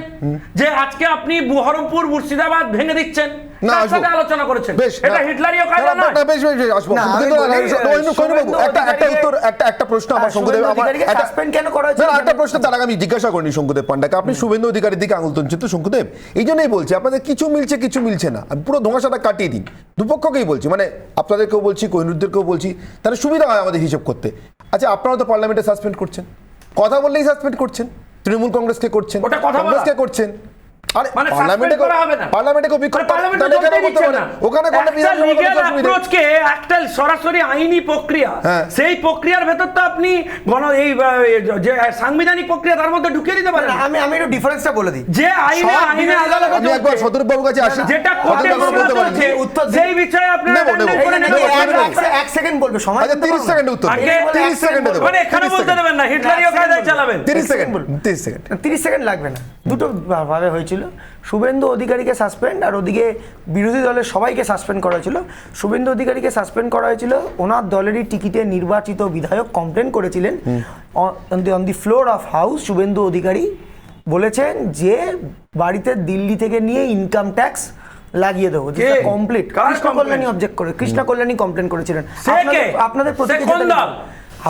যে আজকে আপনি বহরমপুর মুর্শিদাবাদ ভেঙে দিচ্ছেন, তার সাথে আলোচনা করেছেন। এটা হিটলারীয় কায়দা নয়। একটা প্রশ্ন আমার শঙ্কুদেব, একটা প্রশ্ন তার আগে আমি জিজ্ঞাসা করিনি শঙ্কুদেব পান্ডাকে, আপনি শুভেন্দু অধিকারীর দিকে আঙুল তুলছেন তো শঙ্কুদেব, এই জন্যই বলছি আপনাদের কিছু মিলছে কিছু মিলছে না, আমি পুরো ধোঁয়াশাটা কাটিয়ে দিন, দুপক্ষকেই বলছি, মানে আপনাদেরকেও বলছি, কোহিনুরদেরকেও বলছি, তাহলে সুবিধা হয় আমাদের হিসেব করতে। আচ্ছা, আপনারা তো পার্লামেন্টে সাসপেন্ড করছেন, কথা বললেই সাসপেন্ড করছেন, তৃণমূল কংগ্রেসকে করছেন, কংগ্রেসকে করছেন, আরে পার্লামেন্টে কেউ বিক্ষোভ ওখানে একটা সরাসরি আইনি প্রক্রিয়া, সেই প্রক্রিয়ার ভেতর তো আপনি এই যে সাংবিধানিক প্রক্রিয়া তার মধ্যে ঢুকিয়ে দিতে পারেন। আমি একটু ডিফারেন্সটা বলে দিই, যে আইনে আদালত, আমি একবার সদরূপ বাবুর কাছে আসি, যেটা কোর্টে চলছে সেই বিষয়ে আপনারা এক সেকেন্ড বলবে, সময় 30 সেকেন্ড উত্তর, 30 সেকেন্ডে দেব, মানে এখানে বলতে দেবেন না হিটলারীয় কায়দায় চালাবেন, 30 সেকেন্ড লাগবে না। দুটো ভাবে হয়েছিল, শুভেন্দু অধিকারীকে সাসপেন্ড আর ওদিকে বিরোধী দলের সবাইকে সাসপেন্ড করা হয়েছিল। শুভেন্দু অধিকারীকে সাসপেন্ড করা হয়েছিল, ওনার দলেরই টিকিটে নির্বাচিত বিধায়ক কমপ্লেন করেছিলেন on the floor of house. Suvendu Adhikari বলেছেন যে বাড়িতে দিল্লি থেকে নিয়ে ইনকাম ট্যাক্স লাগিয়ে দেবো, যেটা কমপ্লিট। কৃষ্ণ কল্যাণী অবজেক্ট করে, কৃষ্ণ কল্যাণী কমপ্লেন করেছিলেন। আপনাদের প্রতীকে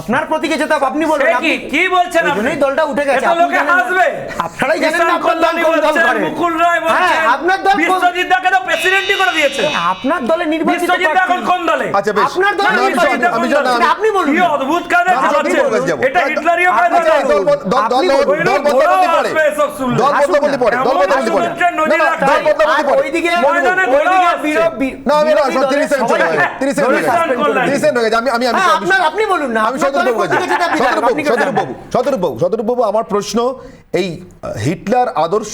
আপনার প্রতীকে যেটা আপনি বলবেন, কি বলছেন আপনি? দলটা উঠে গেছে, আপনারাই জানেন না কোন দল কোন দল করে। মুকুল রায় বলছেন আপনার দল বিশ্বজিৎ দাকে তো প্রেসিডেন্টই করে দিয়েছে, আপনার দলে নির্বাচিত বিশ্বজিৎ দা এখন কোন দলে? আচ্ছা বেশ, আপনার দলে নির্বাচিত আপনি বলুন, কি অদ্ভুত কায়দা চালাচ্ছে এটা, হিটলারীয় কায়দা। দল বদলাবদলি পড়ে, ওইদিকে আপনি বলুন না, সদরূপ বাবু, আমার প্রশ্ন, এই হিটলার আদর্শ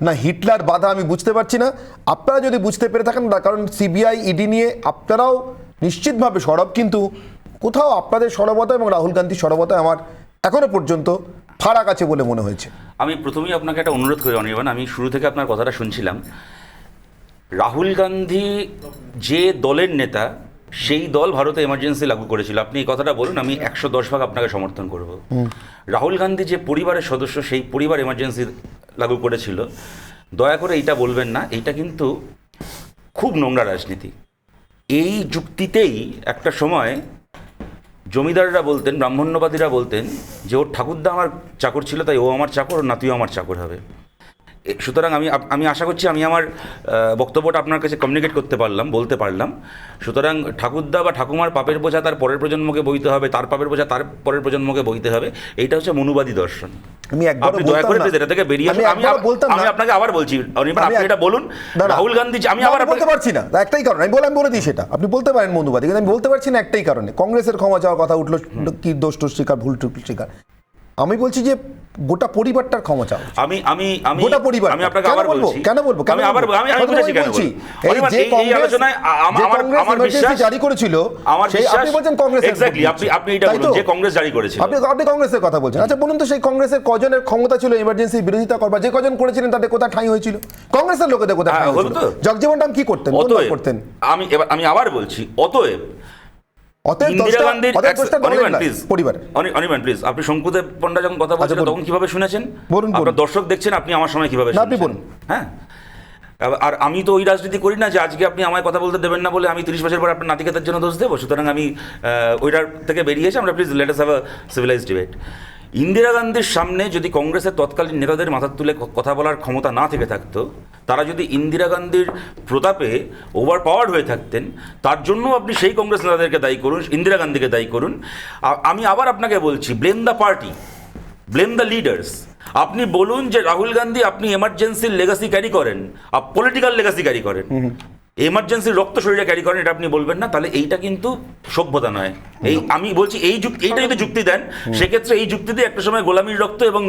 না হিটলার বাধা আমি বুঝতে পারছি না। আপনারা যদি বুঝতে পেরে থাকেন, কারণ সিবিআই ইডি নিয়ে আপনারাও নিশ্চিতভাবে সরব, কিন্তু কোথাও আপনাদের সরবতা এবং রাহুল গান্ধীর সরবতা আমার এখনো পর্যন্ত ফারাক আছে বলে মনে হয়েছে। আমি প্রথমেই আপনাকে একটা অনুরোধ করি অনির্বাণ, আমি শুরু থেকে আপনার কথাটা শুনছিলাম। রাহুল গান্ধী যে দলের নেতা, সেই দল ভারতে এমার্জেন্সি লাগু করেছিল। আপনি এই কথাটা বলুন, আমি 110 ভাগ আপনাকে সমর্থন করব। রাহুল গান্ধী যে পরিবারের সদস্য, সেই পরিবার এমার্জেন্সি লাগু করেছিল। দয়া করে এইটা বলবেন না, এইটা কিন্তু খুব নোংরা রাজনীতি। এই যুক্তিতেই একটা সময় জমিদাররা বলতেন, ব্রাহ্মণ্যবাদীরা বলতেন যে ওর ঠাকুরদা আমার চাকর ছিল, তাই ও আমার চাকর, ওর নাতিও আমার চাকর হবে। সুতরাং আমি আশা করছি আমি আমার বক্তব্যটা আপনার কাছে কমিউনিকেট করতে পারলাম, বলতে পারলাম। সুতরাং ঠাকুরদা বা ঠাকুমার পাপের বোঝা তার পরের প্রজন্মকে বইতে হবে, তার পাপের বোঝা তার পরের প্রজন্মকে বইতে হবে, এইটা হচ্ছে মনুবাদী দর্শন। আপনি দয়া করে এটা থেকে বেরিয়ে আসুন। আমি আপনাকে আবার বলছি, আপনি এটা বলুন। রাহুল গান্ধী, আমি আবার বলতে পারছি না, একটাই কারণ আমি বলে দিই, সেটা আপনি বলতে পারেন মনুবাদী, কিন্তু আমি বলতে পারছি না একটাই কারণে। কংগ্রেসের ক্ষমা চাওয়ার কথা উঠলো, কি দোষ টোষ স্বীকার, ভুল টুল স্বীকার, আমি বলছি যে গোটা পরিবারটার ক্ষমা চাও। আমি গোটা পরিবার, আমি আপনাকে আবার বলছি, কেন বলবো, আমি বুঝেছি কেন বলছি। এই আলোচনায় আমার বিশ্বাস জারি করেছিল, সেই আপনি বলছেন কংগ্রেস, এক্স্যাক্টলি আপনি এটা বলুন যে কংগ্রেস জারি করেছিল, আপনি কংগ্রেসের কথা বলছেন। আচ্ছা বলুন তো, সেই কংগ্রেসের কজনের ক্ষমতা ছিল ইমার্জেন্সি বিরোধিতা করবার? যে কজন করেছিলেন তাদের কোথায় ঠাঁই হয়েছিল? কংগ্রেসের লোকেদের কোথায় ঠাঁই হয়েছিল? জগজীবন রাম কি করতেন? আমি আবার বলছি, অতএব আপনি শঙ্কুদেব পণ্ডা যখন কথা বলছিলেন তখন কিভাবে শুনেছেন? আপনার দর্শক দেখছেন, আপনি আমার সময় কিভাবে? আপনি বলুন। হ্যাঁ, আর আমি তো ওই রাজনীতি করি না যে আজকে আপনি আমায় কথা বলতে দেবেন না বলে আমি 30 বছর পর আপনার নাতিকাতের জন্য দোষ দেবো। সুতরাং আমি ওইটার থেকে বেরিয়ে এসে আমরা please let us have a civilised debate. Indira গান্ধীর সামনে যদি কংগ্রেসের তৎকালীন নেতাদের মাথা তুলে কথা বলার ক্ষমতা না থেকে থাকতো, তারা যদি ইন্দিরা গান্ধীর প্রতাপে ওভার পাওয়ার্ড হয়ে থাকতেন, তার জন্য আপনি সেই কংগ্রেস নেতাদেরকে দায়ী করুন, ইন্দিরা গান্ধীকে দায়ী করুন। আমি আবার আপনাকে বলছি, blame the party, blame the leaders. আপনি বলুন যে রাহুল গান্ধী আপনি এমার্জেন্সির লেগাসি ক্যারি করেন, পলিটিক্যাল লেগাসি ক্যারি করেন, এমার্জেন্সির রক্ত শরীরে ক্যারি করেন, এটা আপনি বলবেন না, তাহলে এইটা কিন্তু সভ্যতা নয়। এই আমি বলছি এইটা যদি যুক্তি দেন, সেক্ষেত্রে এই যুক্তি দিয়ে একটা সময় গোলামীর রক্ত এবং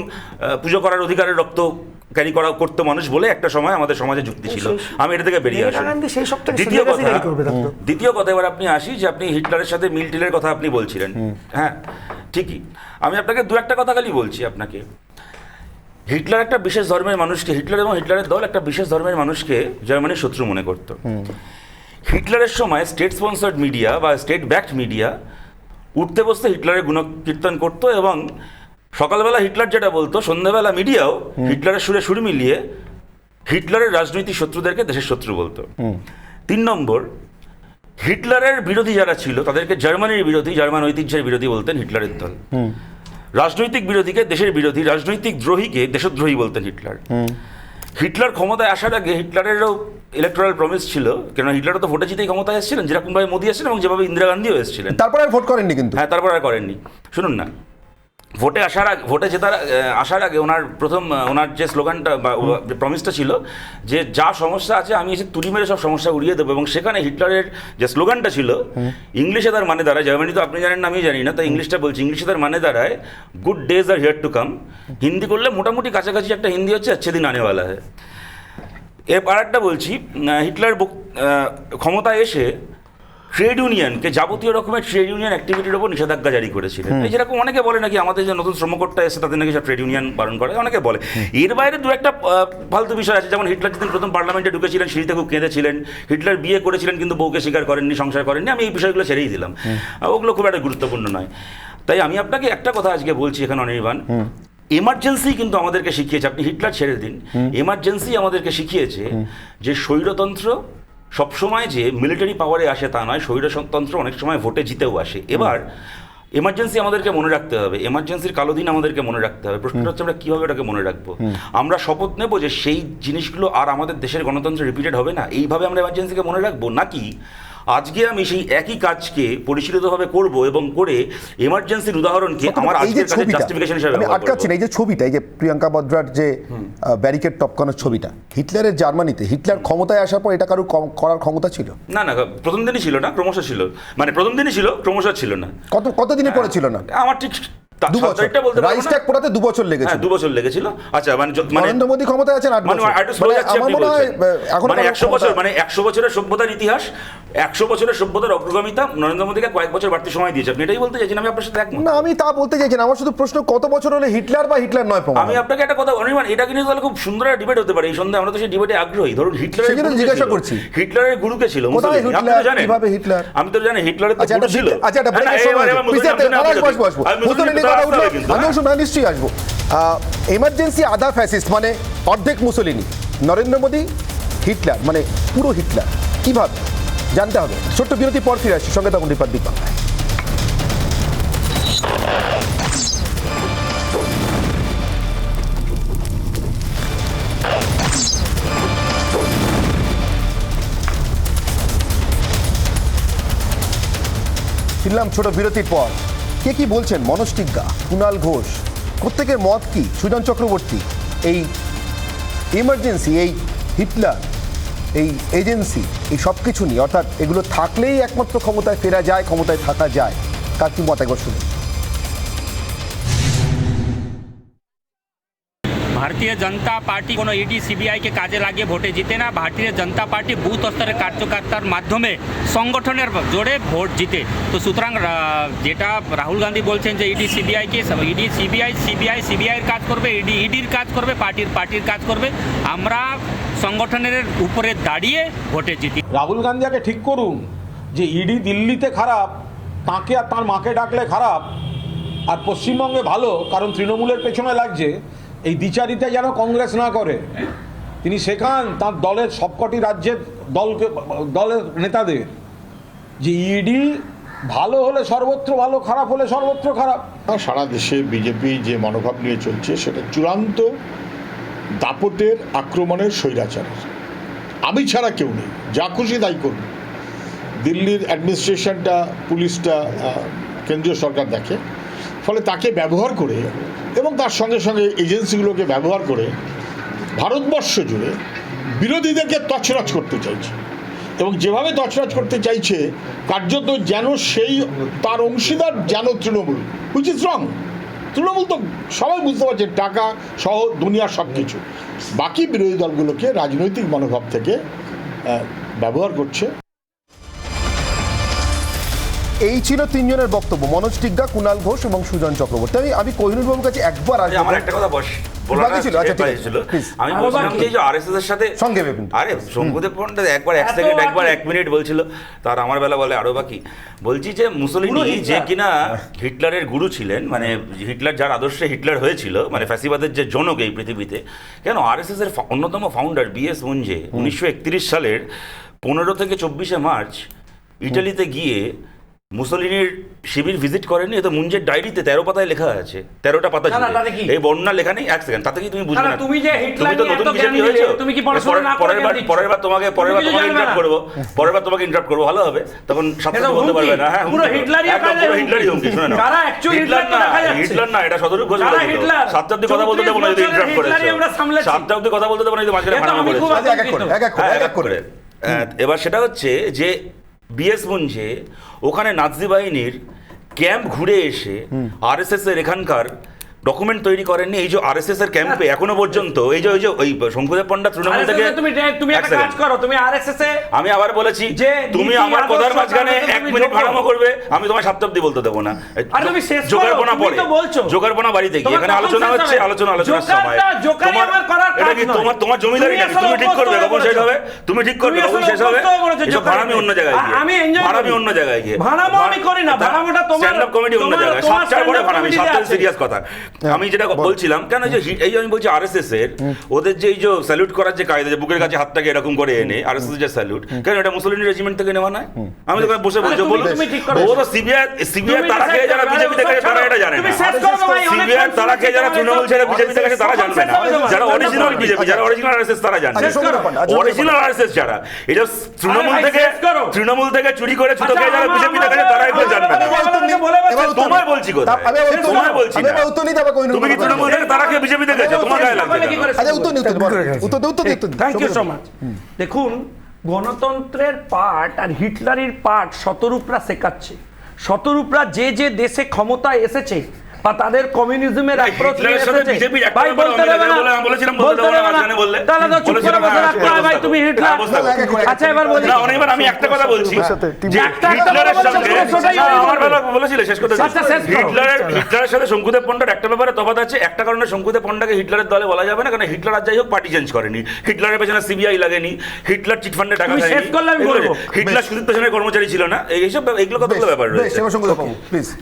পুজো করার অধিকারের রক্ত ক্যারি করতে মানুষ বলে একটা সময় আমাদের সমাজে যুক্তি ছিল। আমি এটা থেকে বেরিয়ে আসি। দ্বিতীয় কথা এবার আপনি আসি যে আপনি হিটলারের সাথে মিল টিলের কথা আপনি বলছিলেন। হ্যাঁ ঠিকই, আমি আপনাকে দু একটা কথা খালি বলছি আপনাকে। হিটলার একটা বিশেষ ধর্মের মানুষকে, হিটলার এবং হিটলারের দল একটা বিশেষ ধর্মের মানুষকে জার্মানির শত্রু মনে করত। হিটলারের সময় স্টেট স্পন্সার্ড মিডিয়া বা স্টেট ব্যাকড মিডিয়া উঠতে বসতে হিটলারের গুণকীর্তন করতো, এবং সকালবেলা হিটলার যেটা বলতো, সন্ধ্যাবেলা মিডিয়াও হিটলারের সুরে সুর মিলিয়ে হিটলারের রাজনৈতিক শত্রুদেরকে দেশের শত্রু বলতো। 3 নম্বর, হিটলারের বিরোধী যারা ছিল তাদেরকে জার্মানির বিরোধী, জার্মান ঐতিহ্যের বিরোধী বলতেন হিটলারের দল। রাজনৈতিক বিরোধীকে দেশের বিরোধী, রাজনৈতিক দ্রোহীকে দেশদ্রোহী বলতেন হিটলার। হিটলার ক্ষমতায় আসার আগে হিটলারেরও ইলেকট্রাল প্রমিস ছিল, কেন হিটলারও তো ভোটে জিতেই ক্ষমতায় এসেছিলেন, যেরকমভাবে মোদী এসেছিলেন এবং যেভাবে ইন্দিরা গান্ধীও এসেছিলেন। তারপর আর ভোট করেননি কিন্তু। হ্যাঁ, তারপর আর করেননি। শুনুন না, ভোটে জেতার আসার আগে ওনার যে স্লোগানটা বা প্রমিসটা ছিল যে যা সমস্যা আছে আমি এসে তুলি মেরে সব সমস্যা উড়িয়ে দেবো, এবং সেখানে হিটলারের যে স্লোগানটা ছিল, ইংলিশে তার মানে দাঁড়ায়, জার্মানি তো আপনি জানেন না আমি জানি না, তাই ইংলিশটা বলছি, ইংলিশে তার মানে দাঁড়ায় good days are here to come. Hindi করলে মোটামুটি কাছাকাছি একটা হিন্দি হচ্ছে अच्छे दिन आने वाला है। এর আর একটা বলছি, হিটলার ক্ষমতায় এসে ট্রেড ইউনিয়নকে, যাবতীয় রকমের ট্রেড ইউনিয়ন অ্যাক্টিভিটির উপর নিষেধাজ্ঞা জারি করেছিলেন। এই যেরকম অনেকে বলে নাকি আমাদের যে নতুন শ্রমকোটটা এসে তাদের নাকি সব ট্রেড ইউনিয়ন বারণ করে, অনেকে বলে। এর বাইরে দু একটা ফালতু বিষয় আছে, যেমন হিটলার যেদিন প্রথম পার্লামেন্টে ঢুকেছিলেন সিঁড়িতে খুব কেঁদেছিলেন। হিটলার বিয়ে করেছিলেন কিন্তু বউকে স্বীকার করেননি, সংসার করেননি। আমি এই বিষয়গুলো ছেড়েই দিলাম, ওগুলো খুব একটা গুরুত্বপূর্ণ নয়। তাই আমি আপনাকে একটা কথা আজকে বলছি এখানে অনির্বাণ, এমার্জেন্সি কিন্তু আমাদেরকে শিখিয়েছে, আপনি হিটলার ছেড়ে দিন, এমার্জেন্সি আমাদেরকে শিখিয়েছে যে স্বৈরতন্ত্র সবসময় যে মিলিটারি পাওয়ারে আসে তা নয়, স্বৈরতন্ত্র অনেক সময় ভোটে জিতেও আসে। এবার এমার্জেন্সি আমাদেরকে মনে রাখতে হবে, এমার্জেন্সির কালো দিন আমাদেরকে মনে রাখতে হবে। প্রশ্নটা হচ্ছে আমরা কীভাবে এটাকে মনে রাখবো। আমরা শপথ নেব যে সেই জিনিসগুলো আর আমাদের দেশের গণতন্ত্রে রিপিটেড হবে না, এইভাবে আমরা এমার্জেন্সিকে মনে রাখবো, নাকি আজকে আমি সেই একই কাজকে পরিচালিতভাবে করব এবং করে এমার্জেন্সির উদাহরণকে আমার আজকের কাছে জাস্টিফিকেশন হিসেবে ব্যবহার করব। আটকাচ্ছি না, এই যে ছবিটা, এই যে প্রিয়াঙ্কা বদ্রার যে ব্যারিকেড টপকানোর ছবিটা, হিটলারের জার্মানিতে হিটলার ক্ষমতায় আসার পর এটা কারো করার ক্ষমতা ছিল না? না, প্রথম দিনই ছিল না, ক্রমশ ছিল, মানে প্রথম দিনই ছিল, ক্রমশ ছিল না। কত দিনে পরে ছিল না? আমার ঠিক 2 বছর, রাইসট্যাগ পড়াতে 2 বছর লেগেছিল। হ্যাঁ, 2 বছর লেগেছিল। আচ্ছা, মানে নরেন্দ্র মোদী ক্ষমতায় আছেন 8 বছর, আমার মনে হয় এখন 100 বছর, মানে 100 বছরের সভ্যতার ইতিহাস, 100 বছরের সভ্যতার অগ্রগামিতা নরেন্দ্র মোদীকে কয়েক বছর বাড়তি সময় দিয়েছে। আপনি এটাই বলতে চাইছেন? আমি আপনার সাথে একমত। না, আমি তা বলতে চাইছি না, আমার শুধু প্রশ্ন কত বছর হলে হিটলার বা হিটলার নয় প্রমাণ। আমি আপনাকে একটা কথা অনির্বাণ, এটা কিন্তু তাহলে খুব সুন্দর একটা ডিবেট হতে পারে এই সন্ধ্যায়, আমরা তো সেই ডিবেটে আগ্রহী। ধরুন হিটলারের জিজ্ঞাসা করছি, হিটলারের গুরুকে ছিল কিভাবে হিটলার? আমি তো জানি হিটলারের গুরু ছিল। আচ্ছা, এটা নিশ্চয়ই আসবো। এমার্জেন্সি আধা ফ্যাসিস্ট মানে অর্ধেক মুসলিনি, নরেন্দ্র মোদী হিটলার মানে পুরো হিটলার, কিভাবে জানতে হবে। ছোট্ট বিরতি পর ফিরে আসছি, সঙ্গে তখন রিপাবলিক বাংলায়। ফিরলাম ছোট বিরতির পর। কে কি বলছেন? মনোজ টিগ্গা, কুণাল ঘোষ, প্রত্যেকের মত কি? সুজন চক্রবর্তী এই এমার্জেন্সি, এই হিটলার, এই এজেন্সি, এই সব কিছু নিয়ে, অর্থাৎ এগুলো থাকলেই একমাত্র ক্ষমতায় ফেরা যায়, ক্ষমতায় থাকা যায়, কার কি মত একবার শুনুন। ভারতীয় জনতা পার্টি কোনো ইডি সিবিআইকে কাজে লাগিয়ে ভোটে জিতে না। ভারতীয় জনতা পার্টি বুথ স্তরের কার্যকর্তার মাধ্যমে সংগঠনের জোরে ভোট জিতে। তো সুতরাং যেটা রাহুল গান্ধী বলছেন যে ইডি সিবিআইকে, ইডি সিবিআইয়ের কাজ করবে, ইডির কাজ করবে, পার্টির কাজ করবে, আমরা সংগঠনের উপরে দাঁড়িয়ে ভোটে জিতি। রাহুল গান্ধীকে ঠিক করুন যে ইডি দিল্লিতে খারাপ, তাকে আর তার মাকে ডাকলে খারাপ, আর পশ্চিমবঙ্গে ভালো, কারণ তৃণমূলের পেছনে লাগছে। এই দ্বিচারিতা যেন কংগ্রেস না করে। তিনি শেখান তার দলের সবকটি রাজ্যের দলের নেতাদের যে ইডি ভালো হলে সর্বত্র ভালো, খারাপ হলে সর্বত্র খারাপ। সারা দেশে বিজেপি যে মনোভাব নিয়ে চলছে সেটা চূড়ান্ত দাপটের, আক্রমণের, স্বৈরাচারের। আমি ছাড়া কেউ নেই, যা খুশি তাই করবে। দিল্লির অ্যাডমিনিস্ট্রেশনটা, পুলিশটা কেন্দ্রীয় সরকার দেখে, ফলে তাকে ব্যবহার করে এবং তার সঙ্গে সঙ্গে এজেন্সিগুলোকে ব্যবহার করে ভারতবর্ষ জুড়ে বিরোধীদেরকে তছনছ করতে চাইছে। এবং যেভাবে তছনছ করতে চাইছে, কার্যত যেন সেই তার অংশীদার যেন Trinamool, which is wrong. Trinamool তো সবাই বুঝতে পারছে টাকা সহ দুনিয়ার সব কিছু, বাকি বিরোধী দলগুলোকে রাজনৈতিক মনোভাব থেকে ব্যবহার করছে। এই ছিল তিনজনের বক্তব্য, মনোজ টিগ্গা, কুণাল ঘোষ এবং সুজন চক্রবর্তী। আমি কোহিনুর বাবুর কাছে একবার আসবো। আমার একটা কথা আমি বলছিলাম যে আরএসএস এর সাথে আরে শঙ্কুদেব পন্ডিত একবার 1 সেকেন্ড, একবার 1 মিনিট বলছিল, তার আমার বেলা বলে আরো বাকি। বলছি যে মুসোলিনি যে কিনা হিটলারের গুরু ছিলেন, মানে হিটলার যার আদর্শে হিটলার হয়েছিল, মানে ফ্যাসিবাদের যে জনক এই পৃথিবীতে, কেন আরএসএস এর অন্যতম ফাউন্ডার বিএস মুঞ্জে 1931 সালের 15 থেকে 24 মার্চ ইটালিতে গিয়ে মুসোলিনির শিবির ভিজিট করেনি? এ তো মুঞ্জের ডায়েরিতে 13 পাতায় লেখা আছে, 13টা পাতা ছিল এই বর্ণনা লেখা নেই। 1 সেকেন্ড, তাতে কি তুমি বুঝবে না? তুমি তো নতুন বিজেপি হয়েছো, পরের বার তোমাকে ইন্টারাপ্ট করবো, ভালো হবে, তখন সাথে বলতে পারবে না। হ্যাঁ, পুরো হিটলারই হুমকি। শুনে না, হিটলার না, এটা শতরূপ ঘোষ বলে। 7টা অব্দি কথা বলতে দেবো না যদি ইন্টারাপ্ট করেছো, 7টা অব্দি কথা বলতে দেবো না যদি মাঝখানে ফানামা করেছো। এবার সেটা হচ্ছে যে বিএস মুঞ্জে ওখানে নাৎসি বাহিনীর ক্যাম্প ঘুরে এসে আরএসএস এর এখানকার ডকুমেন্ট তৈরি করেননি। এই যে আরএসএস এর ক্যাম্পে এখনো পর্যন্ত এই যে ওই শঙ্কুদেব পন্ডিত তৃণমূল থেকে তুমি একটা কাজ করো, তুমি আরএসএস এ, আমি আবার বলেছি যে তুমি আমার কথার মাঝখানে 1 মিনিট ভাড়ামো করবে, আমি তোমার 7 অব্দি বলতে দেবো না। আরে তুমি শেষ করো, জোগাড়পনা তুমি পরে তো বলছো জোগাড়পনা বাড়িতে গিয়ে এখানে আলোচনা হচ্ছে, আলোচনার সময় এটা কি তোমার জমিদারি নাকি? তুমি ঠিক করবে কখন শেষ হবে, তুমি ঠিক করবে কখন শেষ হবে। এসব ভাড়ামি অন্য জায়গায় গিয়ে, ভাড়ামি অন্য জায়গায় গিয়ে, ভাড়ামো আমি করি না, ভাড়ামোটা তোমার স্ট্যান্ড আপ কমেডি অন্য জায়গায়, 7টার পরে ভাড়ামি, 7টার সিরিয়াস কথা। আমি যেটা বলছিলাম, কেন যে এই যে আমি বলছি আরএসএস এর ওদের যে এই যে স্যালুট করার যে কায়দা, যে বুকের কাছে হাতটাকে এরকম করে এনে আরএসএস যে স্যালুট, কেন এটা মুসলিম রেজিমেন্ট থেকে নেওয়া নয়? আমি তো বসে বলছি, বলুন ও তো সিবিআই তারা খেয়ে যারা বিজেপি থেকে তারা এটা জানে না, সিবিআই তারা খেয়ে যারা তৃণমূল ছেড়ে বিজেপি থেকে তারা জানবে না, যারা অরিজিনাল বিজেপি, যারা অরিজিনাল আরএসএস তারা জানবে, অরিজিনাল আরএসএস যারা এটা তৃণমূল থেকে চুরি করে ছুতো খেয়ে যারা বিজেপি থেকে তারা এগুলো জানবে না। তোমায় বলছি কোথায়, তোমায় বলছি না, তুমি কি তৃণমূল থেকে তারা খেয়ে বিজেপি থেকে গেছো, তোমার গায়ে লাগবে। Thank you so much. দেখুন, গণতন্ত্রের পাঠ আর হিটলারের পাঠ শতরূপরা শেখাচ্ছে। শতরূপরা যে যে দেশে ক্ষমতায় এসেছে বা তাদের কমিউনিজমের অ্যাপ্রোচ নিয়ে এসেছে, ভাই বলতে দেবে না, বলতে দেবে না, তাহলে তো চুপ করে বসে রাখতে হয়। ভাই তুমি হিটলার, আচ্ছা এবার বলি না, অনেকবার আমি একটা কথা বলছি যে হিটলারের সঙ্গে আমার বেলা বলেছিলে শেষ করতে, হিটলারের সাথে শঙ্কুদেব পন্ডার একটা ব্যাপারে তফাৎ আছে। একটা কারণে শঙ্কুদেব পন্ডাকে হিটলারের দলে বলা যাবে না, কারণ হিটলার আর যাই হোক পার্টি চেঞ্জ করেনি, হিটলারের পেছনে সিবিআই লাগেনি, হিটলার চিটফান্ডে টাকা দেয়নি, হিটলার সুদীপ পেছনের কর্মচারী ছিল না, এইসব এগুলো কতগুলো ব্যাপার রয়েছে।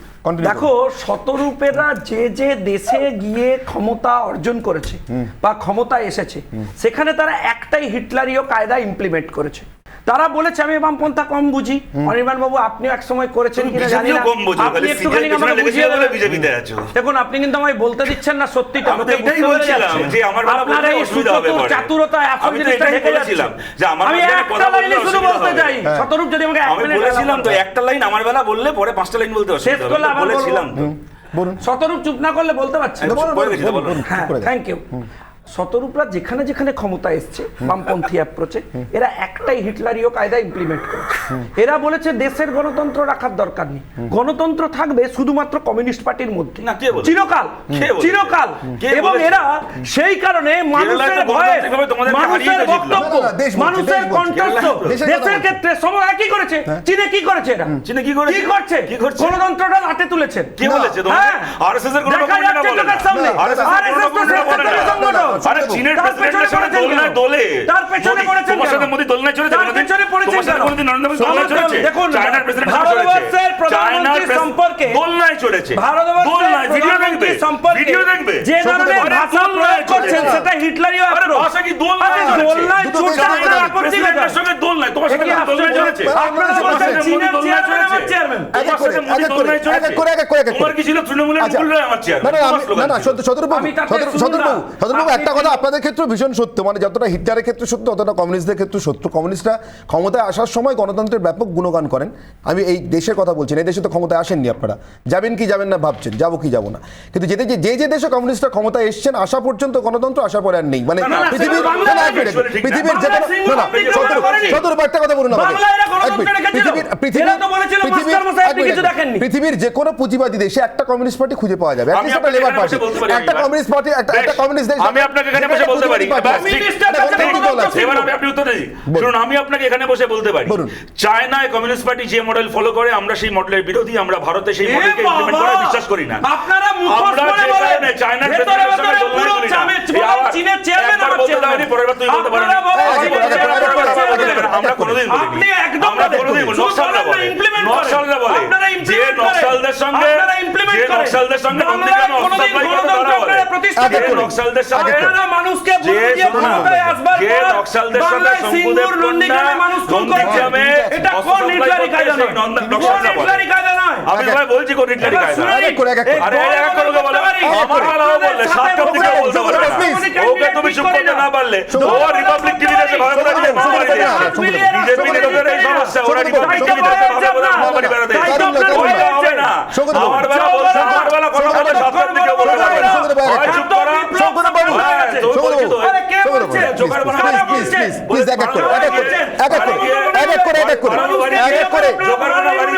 দেখো, শতরূপেরা যে যে দেশে গিয়ে ক্ষমতা অর্জন করেছে বা ক্ষমতা এসেছে, সেখানে তারা একটাই হিটলারীয় কায়দা ইমপ্লিমেন্ট করেছে। তারা বলেছে আমি বামপন্থা কম বুঝি। অনির্বাণ বাবু, আপনিও এক সময় করেছেন কিনা জানি না, আপনি একটুখানি আমাকে বুঝিয়ে দেবেন। দেখুন, আপনি কিন্তু আমায় বলতে দিচ্ছেন না সত্যিটা, আমাকে বুঝতে যাচ্ছে আপনার এই সুচতুর চাতুরতা এখন জিনিসটা ঢেকে যাচ্ছে। আমি একটা লাইনে শুধু বলতে চাই, শতরূপ যদি আমাকে 1 মিনিট বলেছিলাম তো, একটা লাইন আমার বেলা বললে পরে 5টা লাইন বলতে শেষ করলে আবার বলেছিলাম তো। শতরূপ চুপ না করলে বলতে পারছি। হ্যাঁ, থ্যাংক ইউ। শতরূপরা যেখানে যেখানে ক্ষমতা এসছে বামপন্থী অ্যাপ্রোচে, এরা একটাই হিটলারীয় কায়দা ইমপ্লিমেন্ট করেছে। এরা বলেছে দেশের গণতন্ত্র রাখার দরকার নেই, গণতন্ত্র থাকবে শুধুমাত্র কমিউনিস্ট পার্টির মধ্যে চিরকাল চিরকাল। এবং এরা সেই কারণে মানুষের ভয়ে, মানুষের বক্তব্য, মানুষের কণ্ঠস্বর দেশের ক্ষেত্রে সব একই করেছে। চীনে কি করেছে এরা? চীনে কি করেছে? কি করছে? গণতন্ত্রটা হাতে তুলেছেন। কি বলেছে তোমাকে? আরএসএস এর গণতন্ত্র না বলে, আরএসএস তো সংগঠন। আরে চীনের প্রেসিডেন্টের সাথে দোলনায় দোলে, তার পেছনে পড়েছেন, তোমার সাথে মোদি দোলনায় চড়েছে, তার পেছনে পড়েছেন, তোমার সাথে কোনদিন নরেন্দ্র মোদি দোলনায় চড়েছে? দেখুন, চায়নার প্রেসিডেন্ট ভারতবর্ষের প্রধানমন্ত্রী সম্পর্কে দোলনায় চড়েছে, ভারতবর্ষের দোলনায় ভিডিও দেখবে, প্রধানমন্ত্রী সম্পর্কে ভিডিও দেখবে, যে ধরনের ভাষা প্রয়োগ করছেন সেটা হিটলারীয় আক্রমণ। ভাষা কি দোলনায় চড়েছে? দোলনায় চড়ছে না, আপত্তি প্রেসিডেন্টের সঙ্গে দোলনায়, তোমার সাথে দোলনায় চড়েছে? আপনারা বলছেন চীনের চেয়ারম্যান আমার চেয়ারম্যান। তোমার সাথে মোদি দোলনায় চড়েছে? তোমার কি ছিল তৃণমূলের মুকুল রায় আমার চেয়ারম্যান? সদরবাবু একটা কথা আপনাদের ক্ষেত্রে ভীষণ সত্য, মানে যতটা হিটলারের ক্ষেত্রে সত্য ততটা কমিউনিস্টদের ক্ষেত্রে সত্য। কমিউনিস্টরা ক্ষমতায় আসার সময় গণতন্ত্রের ব্যাপক গুণগান করেন। আমি এই দেশের কথা বলছি না, এই দেশে তো ক্ষমতায় আসেননি আপনারা, যাবেন কি যাবেন না ভাবছেন, যাবো কি যাবো না, কিন্তু যেতে যে দেশে কমিউনিস্টরা ক্ষমতায় এসছেন আসা পর্যন্ত গণতন্ত্র, আসার পরে আর নেই। মানে পৃথিবীর যে সদরবাবু একটা কথা বলুন আমাকে, পৃথিবীর যে কোনো পুঁজিবাদী দেশে একটা কমিউনিস্ট পার্টি খুঁজে পাওয়া যাবে, লেবার পার্টি, একটা কমিউনিস্ট পার্টি, একটা কমিউনিস্ট দেশ। আমি আপনাকে এখানে বসে বলতে পারি, এবার আপনি উত্তর দিন। শুনুন, আমি আপনাকে এখানে বসে বলতে পারি, চায়নায় কমিউনিস্ট পার্টি যে মডেল ফলো করে আমরা সেই মডেলের বিরোধী, আমরা ভারতে সেই মডেলকে ইমপ্লিমেন্ট করা বিশ্বাস করি না। আপনারা মুখোশ পরে বলেন চায়নার প্রেসিডেন্টের সঙ্গে পুরো চীনের চেয়ারম্যান আমার চেয়ারম্যান, পরের বার তুই বলতে পারেন আমরা কোনোদিন বলিনি, আপনি একদম আমরা কোনোদিন নকশালরা বলে, নকশালরা বলে যে নকশালদের সঙ্গে, যে নকশালদের সঙ্গে নন্দীগ্রামে অস্ত্রপ্লাই করতে ধরা বলে, যে নকশালদের সঙ্গে মানুষকে বুঝিয়ে ক্ষমতায় আসবার পর নকশালদের সঙ্গে সংকুদের নন্দীগ্রামে মানুষ খুন করেছে, এটা কোন হিটলারি কায়দা নয়, নকশালরা বলে। আমি ভাই বলছি কোন হিটলারি কায়দা, আরে এক করে বলে আমার বেলাও বললে সাতটার দিকে বলতে পারবে না, ওকে তুমি চুপ করতে না পারলে ও রিপাবলিক টিভি দেশে ভালো করে দিয়ে মহামারী দিয়েছে, বিজেপি নেতাদের এই সমস্যা, ওরা রিপাবলিক টিভি দেশে ভালো করে মহামারী বেড়াতে হবে না। আমার বেলা বলছে, আমার বেলা কোনো কথা সাতটার দিকে বলতে পারবে না, হয় চুপ করা, তো বলছি তো জোগাড় বানা প্লিজ এক এক করে জোগাড় বানা বাড়ি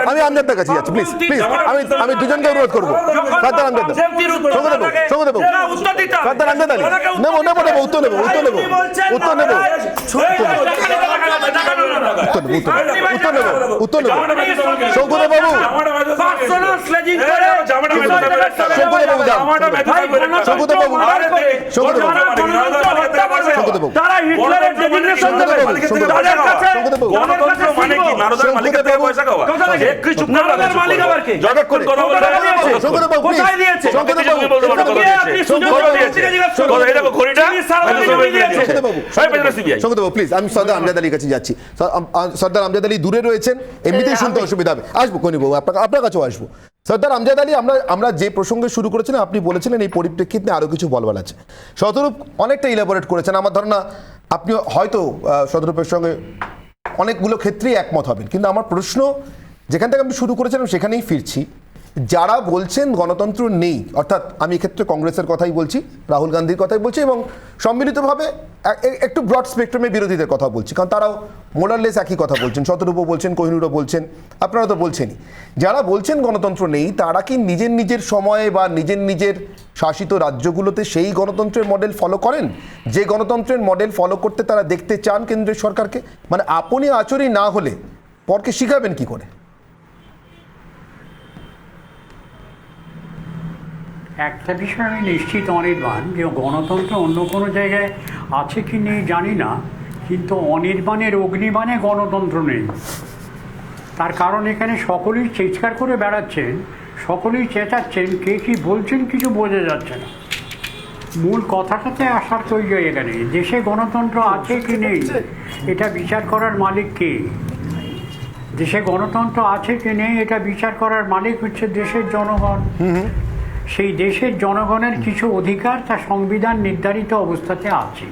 আমি আমজাদের কাছে যাচ্ছি, প্লিজ প্লিজ, আমি দুজনকে অনুরোধ করবো, সর্দার আমজাদ আলী, সর্দার আমজাদ আলী, নেবো উত্তর নেবো শঙ্করদেব বাবু, প্লিজ আমি সর্দার আমজাদ আলীর কাছে যাচ্ছি। সর্দার আমজাদ আলী দূরে রয়েছেন, এমনিতেই শুনতে অসুবিধা হবে, আসবো কোনি বাবু, আপনার কাছেও আসবো। সর্দার আমজাদ আলী, আমরা যে প্রসঙ্গে শুরু করেছিলাম আপনি বলেছিলেন এই পরিপ্রেক্ষিতে আরো কিছু বলবার আছে, শতরূপ অনেকটা ইলাবোরেট করেছেন। আমার ধারণা আপনি হয়তো শতরূপের সঙ্গে অনেকগুলো ক্ষেত্রেই একমত হবেন, কিন্তু আমার প্রশ্ন যেখান থেকে আমি শুরু করেছিলাম সেখানেই ফিরছি। যারা বলছেন গণতন্ত্র নেই, অর্থাৎ আমি এক্ষেত্রে কংগ্রেসের কথাই বলছি, রাহুল গান্ধীর কথাই বলছি, এবং সম্মিলিতভাবে একটু ব্রড স্পেকট্রামে বিরোধীদের কথা বলছি, কারণ তারাও মোরাললেস একই কথা বলছেন, শতরূপও বলছেন, কোহিনুরও বলছেন, আপনারা তো বলছেনই। যারা বলছেন গণতন্ত্র নেই, তারা কি নিজের সময়ে বা নিজের শাসিত রাজ্যগুলোতে সেই গণতন্ত্রের মডেল ফলো করেন যে গণতন্ত্রের মডেল ফলো করতে তারা দেখতে চান কেন্দ্রের সরকারকে? মানে আপনি আচরই না হলে পরকে শিখাবেন কি করে? একটা বিষয় আমি নিশ্চিত অনির্বাণ, যে গণতন্ত্র অন্য কোনো জায়গায় আছে কি নেই জানি না, কিন্তু অনির্বাণের অগ্নিবাণে গণতন্ত্র নেই। তার কারণ এখানে সকলেই চিৎকার করে বেড়াচ্ছেন, সকলেই চেঁচাচ্ছেন, কে কী বলছেন কিছু বোঝা যাচ্ছে না। মূল কথাটাতে আসার তো এখানে দেশে গণতন্ত্র আছে কি নেই এটা বিচার করার মালিক কে? দেশে গণতন্ত্র আছে কি নেই এটা বিচার করার মালিক হচ্ছে দেশের জনগণ। সেই দেশের জনগণের কিছু অধিকার তার সংবিধান নির্ধারিত অবস্থাতে আছে।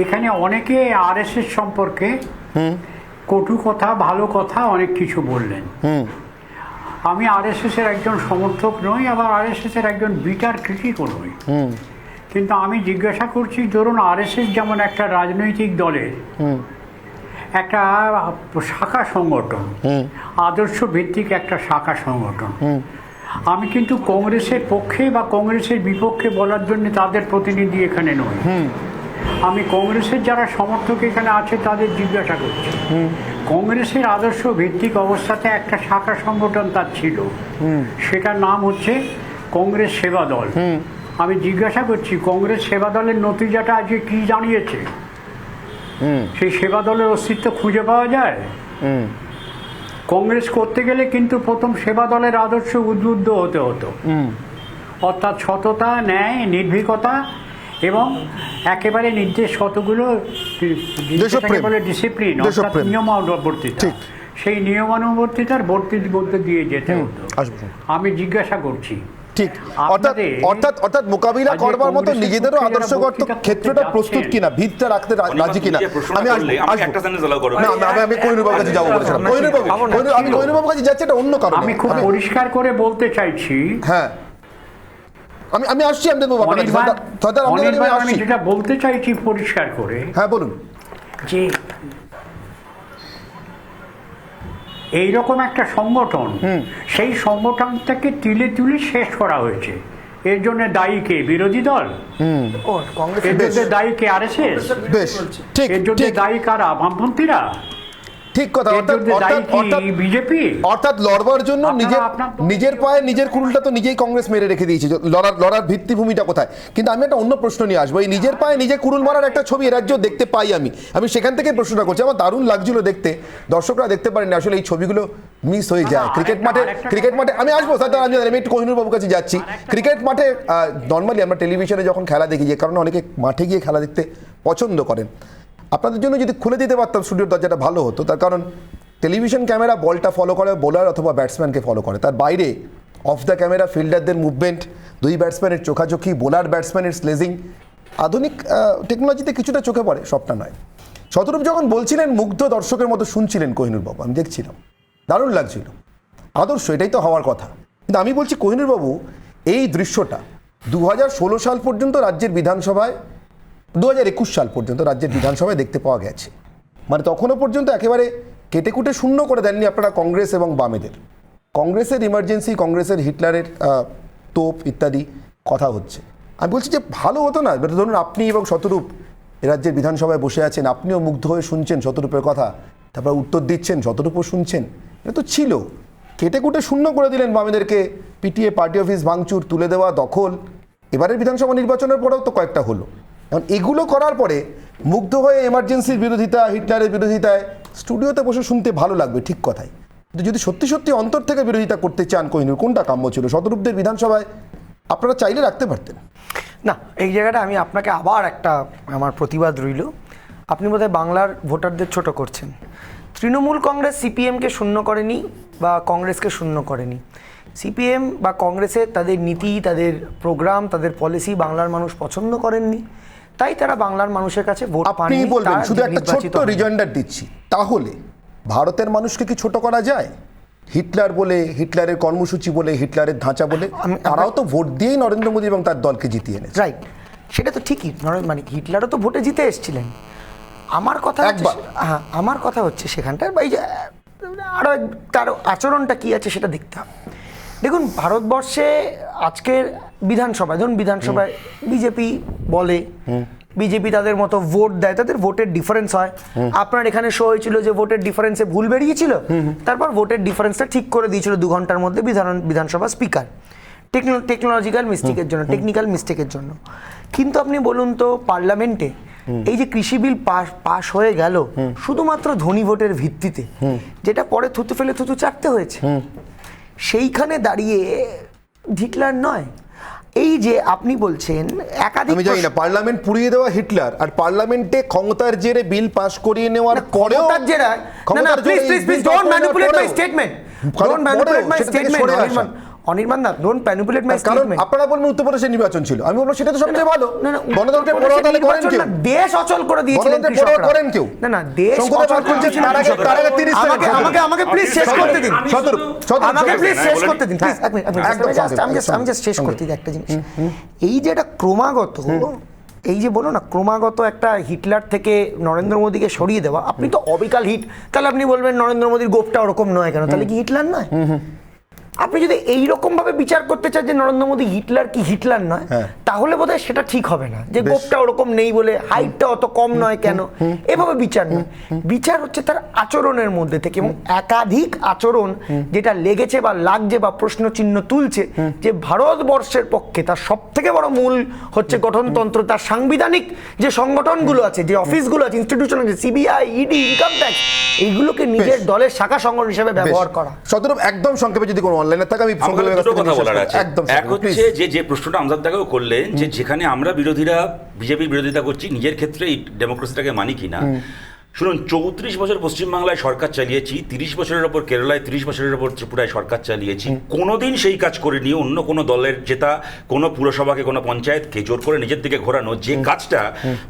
এখানে অনেকে আরএসএস সম্পর্কে কটু কথা, ভালো কথা অনেক কিছু বললেন। আমি আরএসএস এর একজন সমর্থক নই, আবার আরএসএস এর একজন বিটার ক্রিটিকও নই, কিন্তু আমি জিজ্ঞাসা করছি, ধরুন আরএসএস যেমন একটা রাজনৈতিক দলের একটা শাখা সংগঠন, আদর্শ ভিত্তিক একটা শাখা সংগঠন, আমি কিন্তু কংগ্রেসের পক্ষে বা কংগ্রেসের বিপক্ষে বলার জন্য তাদের প্রতিনিধি এখানে নয়। আমি কংগ্রেসের যারা সমর্থক এখানে আছে তাদের জিজ্ঞাসা করছি। কংগ্রেসের আদর্শ ভিত্তিক অবস্থাতে একটা শাখা সংগঠন তার ছিল, সেটার নাম হচ্ছে কংগ্রেস সেবা দল। আমি জিজ্ঞাসা করছি কংগ্রেস সেবা দলের নতিজাটা আজকে কি জানিয়েছে? সেই সেবা দলের অস্তিত্ব খুঁজে পাওয়া যায়? কংগ্রেস করতে গেলে কিন্তু প্রথম সেবা দলের আদর্শ উদ্বুদ্ধ হতে হতো, অর্থাৎ সততা, ন্যায়, নির্ভীকতা এবং একেবারে নির্দেশ কতগুলো বলে ডিসিপ্লিন, অর্থাৎ নিয়মানুবর্তিতা। সেই নিয়মানুবর্তিতার বর্তির মধ্যে দিয়ে যেতে হতো। আমি জিজ্ঞাসা করছি ঠিক, অর্থাৎ মোকাবিলা করবার মতো নিজেদেরও আদর্শগত ক্ষেত্রটা প্রস্তুত কিনা, ভিতটা রাখতে রাজি কিনা। আমি কোহিনুরবাবুর কাছে যাবো বলেছিলাম, আমি কোহিনুরবাবুর কাছে যাচ্ছি এটা অন্য কারণে। আমি খুব পরিষ্কার করে বলতে চাইছি, হ্যাঁ আমি আসছি, আমি যেটা বলতে চাইছি পরিষ্কার করে, হ্যাঁ বলুন, যে এইরকম একটা সংগঠন, সেই সংগঠনটাকে তুলে তুলে শেষ করা হয়েছে। এর জন্য দায়ী কে? বিরোধী দল। এর জন্য দায়ী কে? আরএসএস। এর জন্য দায়ী কারা? বামপন্থীরা। ঠিক কথা, বিজেপি। অর্থাৎ লড়বার জন্য নিজের পায়ে নিজের কুড়ুলটা তো নিজেই কংগ্রেস মেরে রেখে দিয়েছে। লড়ার ভিত্তিভূমিটা কোথায়? কিন্তু আমি একটা অন্য প্রশ্ন নিয়ে আসবো। এই নিজের পায়ে নিজে কুড়ুল মারার একটা ছবি রাজ্য দেখতে পাই আমি সেখান থেকে প্রশ্নটা করছি। আমার দারুণ লাগছিল দেখতে, দর্শকরা দেখতে পারেন আসলে এই ছবিগুলো মিস হয়ে যায় ক্রিকেট মাঠে। আমি আসবো আমি একটু কোহিনুরবাবুর কাছে যাচ্ছি। ক্রিকেট মাঠে নর্মালি আমরা টেলিভিশনে যখন খেলা দেখি, যে কারণে অনেকে মাঠে গিয়ে খেলা দেখতে পছন্দ করেন, আপনাদের জন্য যদি খুলে দিতে পারতাম স্টুডিওর দরজাটা ভালো হতো। তার কারণ টেলিভিশন ক্যামেরা বলটা ফলো করে, বোলার অথবা ব্যাটসম্যানকে ফলো করে, তার বাইরে অফ দ্য ক্যামেরা ফিল্ডারদের মুভমেন্ট, দুই ব্যাটসম্যানের চোখাচোখি, বোলার ব্যাটসম্যানের স্লেজিং, আধুনিক টেকনোলজিতে কিছুটা চোখে পড়ে, সবটা নয়। শতরূপ যখন বলছিলেন মুগ্ধ দর্শকের মতো শুনছিলেন কোহিনুরবাবু, আমি দেখছিলাম, দারুণ লাগছিল। আদর্শ, এটাই তো হওয়ার কথা। কিন্তু আমি বলছি কোহিনুরবাবু, এই দৃশ্যটা 2016 সাল পর্যন্ত রাজ্যের বিধানসভায়, 2021 সাল পর্যন্ত রাজ্যের বিধানসভায় দেখতে পাওয়া গেছে। মানে তখনও পর্যন্ত একেবারে কেটে কুটে শূন্য করে দেননি আপনারা কংগ্রেস এবং বামেদের। কংগ্রেসের ইমার্জেন্সি, কংগ্রেসের হিটলারের তোপ ইত্যাদি কথা হচ্ছে। আমি বলছি যে ভালো হতো না, ধরুন আপনি এবং শতরূপ রাজ্যের বিধানসভায় বসে আছেন, আপনিও মুগ্ধ হয়ে শুনছেন শতরূপের কথা, তারপর উত্তর দিচ্ছেন, শতরূপও শুনছেন। এটা তো ছিল, কেটে কুটে শূন্য করে দিলেন বামেদেরকে, পিটিয়ে পার্টি অফিস ভাঙচুর, তুলে দেওয়া, দখল। এবারের বিধানসভা নির্বাচনের পরেও তো কয়েকটা হলো। এখন এগুলো করার পরে মুগ্ধ হয়ে এমার্জেন্সির বিরোধিতা, হিটলারের বিরোধিতায় স্টুডিওতে বসে শুনতে ভালো লাগবে, ঠিক কথাই। কিন্তু যদি সত্যি সত্যি অন্তর থেকে বিরোধিতা করতে চান কোহিনুর, কোনটা কাম্য ছিল? শতরূপদের বিধানসভায় আপনারা চাইলে রাখতে পারতেন না। এই জায়গাটা আমি আপনাকে আবার একটা আমার প্রতিবাদ রইল, আপনি বোধহয় বাংলার ভোটারদের ছোট করছেন। তৃণমূল কংগ্রেস সিপিএমকে শূন্য করেনি বা কংগ্রেসকে শূন্য করেনি। সিপিএম বা কংগ্রেসের তাদের নীতি, তাদের প্রোগ্রাম, তাদের পলিসি বাংলার মানুষ পছন্দ করেননি, তাই তারা বাংলার মানুষের কাছে ভোট পাননি। আপনি বলবেন, শুধু একটা ছোট্ট রিজয়েন্ডার দিচ্ছি, তাহলে ভারতের মানুষকে কি ছোট করা যায়? হিটলার বলে, হিটলারের কর্মসূচি বলে, হিটলারের ধাঁচা বলে তারাও তো ভোট দিয়েই নরেন্দ্র মোদী এবং তার দলকে জিতিয়ে এনেছে। রাইট, সেটা তো ঠিকই, মানে হিটলারও তো ভোটে জিতে এসেছিলেন। আমার কথা হচ্ছে সেখানটার এই যে আরও তার আচরণটা কী আছে সেটা দেখতে হবে। দেখুন, ভারতবর্ষে আজকের বিধানসভায়, ধরুন বিধানসভায় বিজেপি বলে, বিজেপি তাদের মতো ভোট দেয়, তাদের ভোটের ডিফারেন্স হয়। আপনার এখানে শো হয়েছিল যে ভোটের ডিফারেন্সে ভুল বেরিয়েছিল, তারপর ভোটের ডিফারেন্সটা ঠিক করে দিয়েছিল 2 ঘন্টার মধ্যে বিধানসভা স্পিকার, টেকনোলজিক্যাল মিস্টেকের জন্য, টেকনিক্যাল মিস্টেকের জন্য। কিন্তু আপনি বলুন তো, পার্লামেন্টে এই যে কৃষি বিল পাশ হয়ে গেল শুধুমাত্র ধনী ভোটের ভিত্তিতে, যেটা পরে থুতু ফেলে থুতু চাটতে হয়েছে, সেইখানে দাঁড়িয়ে হিটলার নয়। এই যে আপনি বলছেন একাধিক, আমি জানি না, পার্লামেন্ট পুড়িয়ে দেওয়া হিটলার, আর পার্লামেন্টে ক্ষমতার জেরে বিল পাস করিয়ে নেওয়ার পরেও অনির্বাণ দা, ডোন্ট ম্যানিপুলেট মাই স্টেটমেন্ট। আপনারা বলবেন উত্তরপ্রদেশের নির্বাচন ছিল, আমি বলবো সেটা তো সবচেয়ে ভালো। গণতন্ত্রে পড়ুয়া তাহলে করেন কেউ? দেশ অচল করে দিয়েছিলেন কৃষকরা। করেন কেউ? না, দেশ অচল করেছিলেন। আমাকে প্লিজ শেষ করতে দিন, আমাকে প্লিজ শেষ করতে দিন, প্লিজ এক মিনিট। আমি জাস্ট শেষ করতে দিই একটা জিনিস। এই যে এটা ক্রমাগত, এই যে বলো না, ক্রমাগত একটা হিটলার থেকে নরেন্দ্র মোদীকে সরিয়ে দেওয়া, আপনি তো অবিকাল হিট, তাহলে আপনি বলবেন নরেন্দ্র মোদীর গোপটা ওরকম নয় কেন, তাহলে কি হিটলার নয়? আপনি যদি এইরকম ভাবে বিচার করতে চান যে নরেন্দ্র মোদী হিটলার কি হিটলার নয়, তাহলে বোধহয় সেটা ঠিক হবে না, যে গোপটা ওরকম নেই বলে হাইটটা অত কম নয় কেন, এভাবে বিচার নয়। বিচার হচ্ছে তার আচরণের মধ্যে থেকে, এবং একাধিক আচরণ যেটা লেগেছে বা লাগছে বা প্রশ্ন চিহ্ন তুলছে যে ভারতবর্ষের পক্ষে তার সব থেকে বড় মূল হচ্ছে গঠনতন্ত্র, তার সাংবিধানিক যে সংগঠনগুলো আছে, যে অফিসগুলো আছে, ইনস্টিটিউশন আছে, সিবিআই, ইডি, ইনকাম ট্যাক্স, এইগুলোকে নিজের দলের শাখা সংগঠন হিসেবে ব্যবহার করা। শতরূপ একদম সংক্ষেপে যদি কোনো অনলাইনে থাকে আমি দুটো কথা বলার আছে। একদম এক হচ্ছে যে প্রশ্নটা আমজাদ দাকেও করলেন যে যেখানে আমরা বিরোধীরা বিজেপির বিরোধিতা করছি, নিজের ক্ষেত্রে এই ডেমোক্রেসিটাকে মানি কিনা। শুনুন, 34 বছর পশ্চিমবাংলায় সরকার চালিয়েছি, 30 বছরের ওপর কেরালায়, 30 বছরের ওপর ত্রিপুরায় সরকার চালিয়েছি, কোনোদিন সেই কাজ করিনি অন্য কোনো দলের জেতা কোনো পুরসভাকে, কোনো পঞ্চায়েতকে জোর করে নিজের দিকে ঘোরানো, যে কাজটা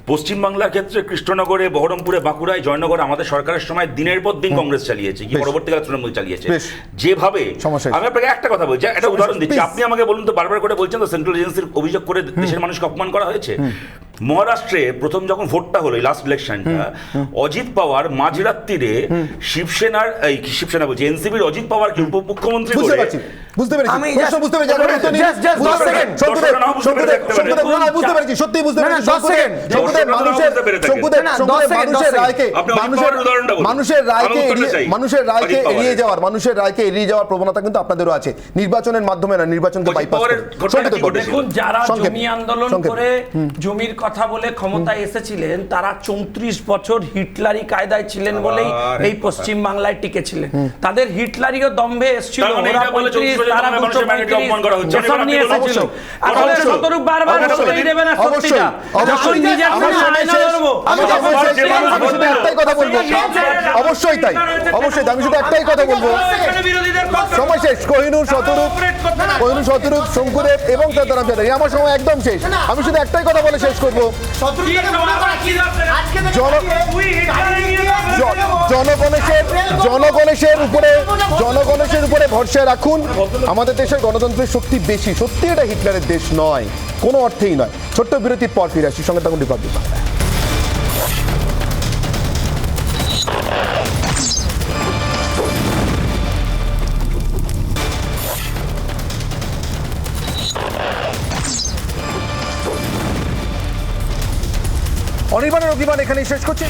পশ্চিমবাংলার ক্ষেত্রে কৃষ্ণনগরে, বহরমপুরে, বাঁকুড়ায়, জয়নগরে আমাদের সরকারের সময় দিনের পর দিন কংগ্রেস চালিয়েছে, কি পরবর্তীকালে তৃণমূল চালিয়েছে। যেভাবে আমি আপনাকে একটা কথা বলছি, একটা উদাহরণ দিচ্ছি, আপনি আমাকে বলুন তো, বারবার করে বলছেন তো সেন্ট্রাল এজেন্সির অভিযোগ করে দেশের মানুষকে অপমান করা হয়েছে। মহারাষ্ট্রে প্রথম যখন ভোটটা হলো, লাস্ট ইলেকশনটা, অজিত পাওয়ার মাঝরাত্রিরে শিবসেনার শিবসেনা বলছি এনসিপির অজিত পাওয়ার কি উপমুখ্যমন্ত্রী করে, বুঝতে পেরেছি, আমি প্রশ্ন বুঝতে পেরেছি, বুঝতে পেরেছি, সত্যি বুঝতে পেরেছি। মানুষের রায়কে এড়িয়ে যাওয়ার প্রবণতা কিন্তু আপনাদেরও আছে, নির্বাচনের মাধ্যমে না, নির্বাচনকে বাইপাস করে। দেখুন, যারা জমি আন্দোলন করে জমির কথা বলে ক্ষমতায় এসেছিলেন, তারা 34 বছর হিটলারি কায়দায় ছিলেন বলেই এই পশ্চিম বাংলায় টিকেছিলেন। তাদের হিটলারিও দম্ভে এসেছিল, অবশ্যই তাই, অবশ্যই। আমি শুধু একটাই কথা বলবো, সময় শেষ। কোহিনূর, শতরূপ, শঙ্কুদেব এবং আমার সময় একদম শেষ। আমি শুধু একটাই কথা বলে শেষ করবো, জনগণের উপরে ভরসা রাখুন। আমাদের দেশের গণতন্ত্রের শক্তি বেশি, সত্যি এটা হিটলারের দেশ নয়, কোনো অর্থেই নয়। ছোট্ট বিরতির পর ফিরে আসি, সঙ্গে থাকুন রিপাবলিক বাংলা। অনির্বাণের অভিমান এখানেই শেষ করছে।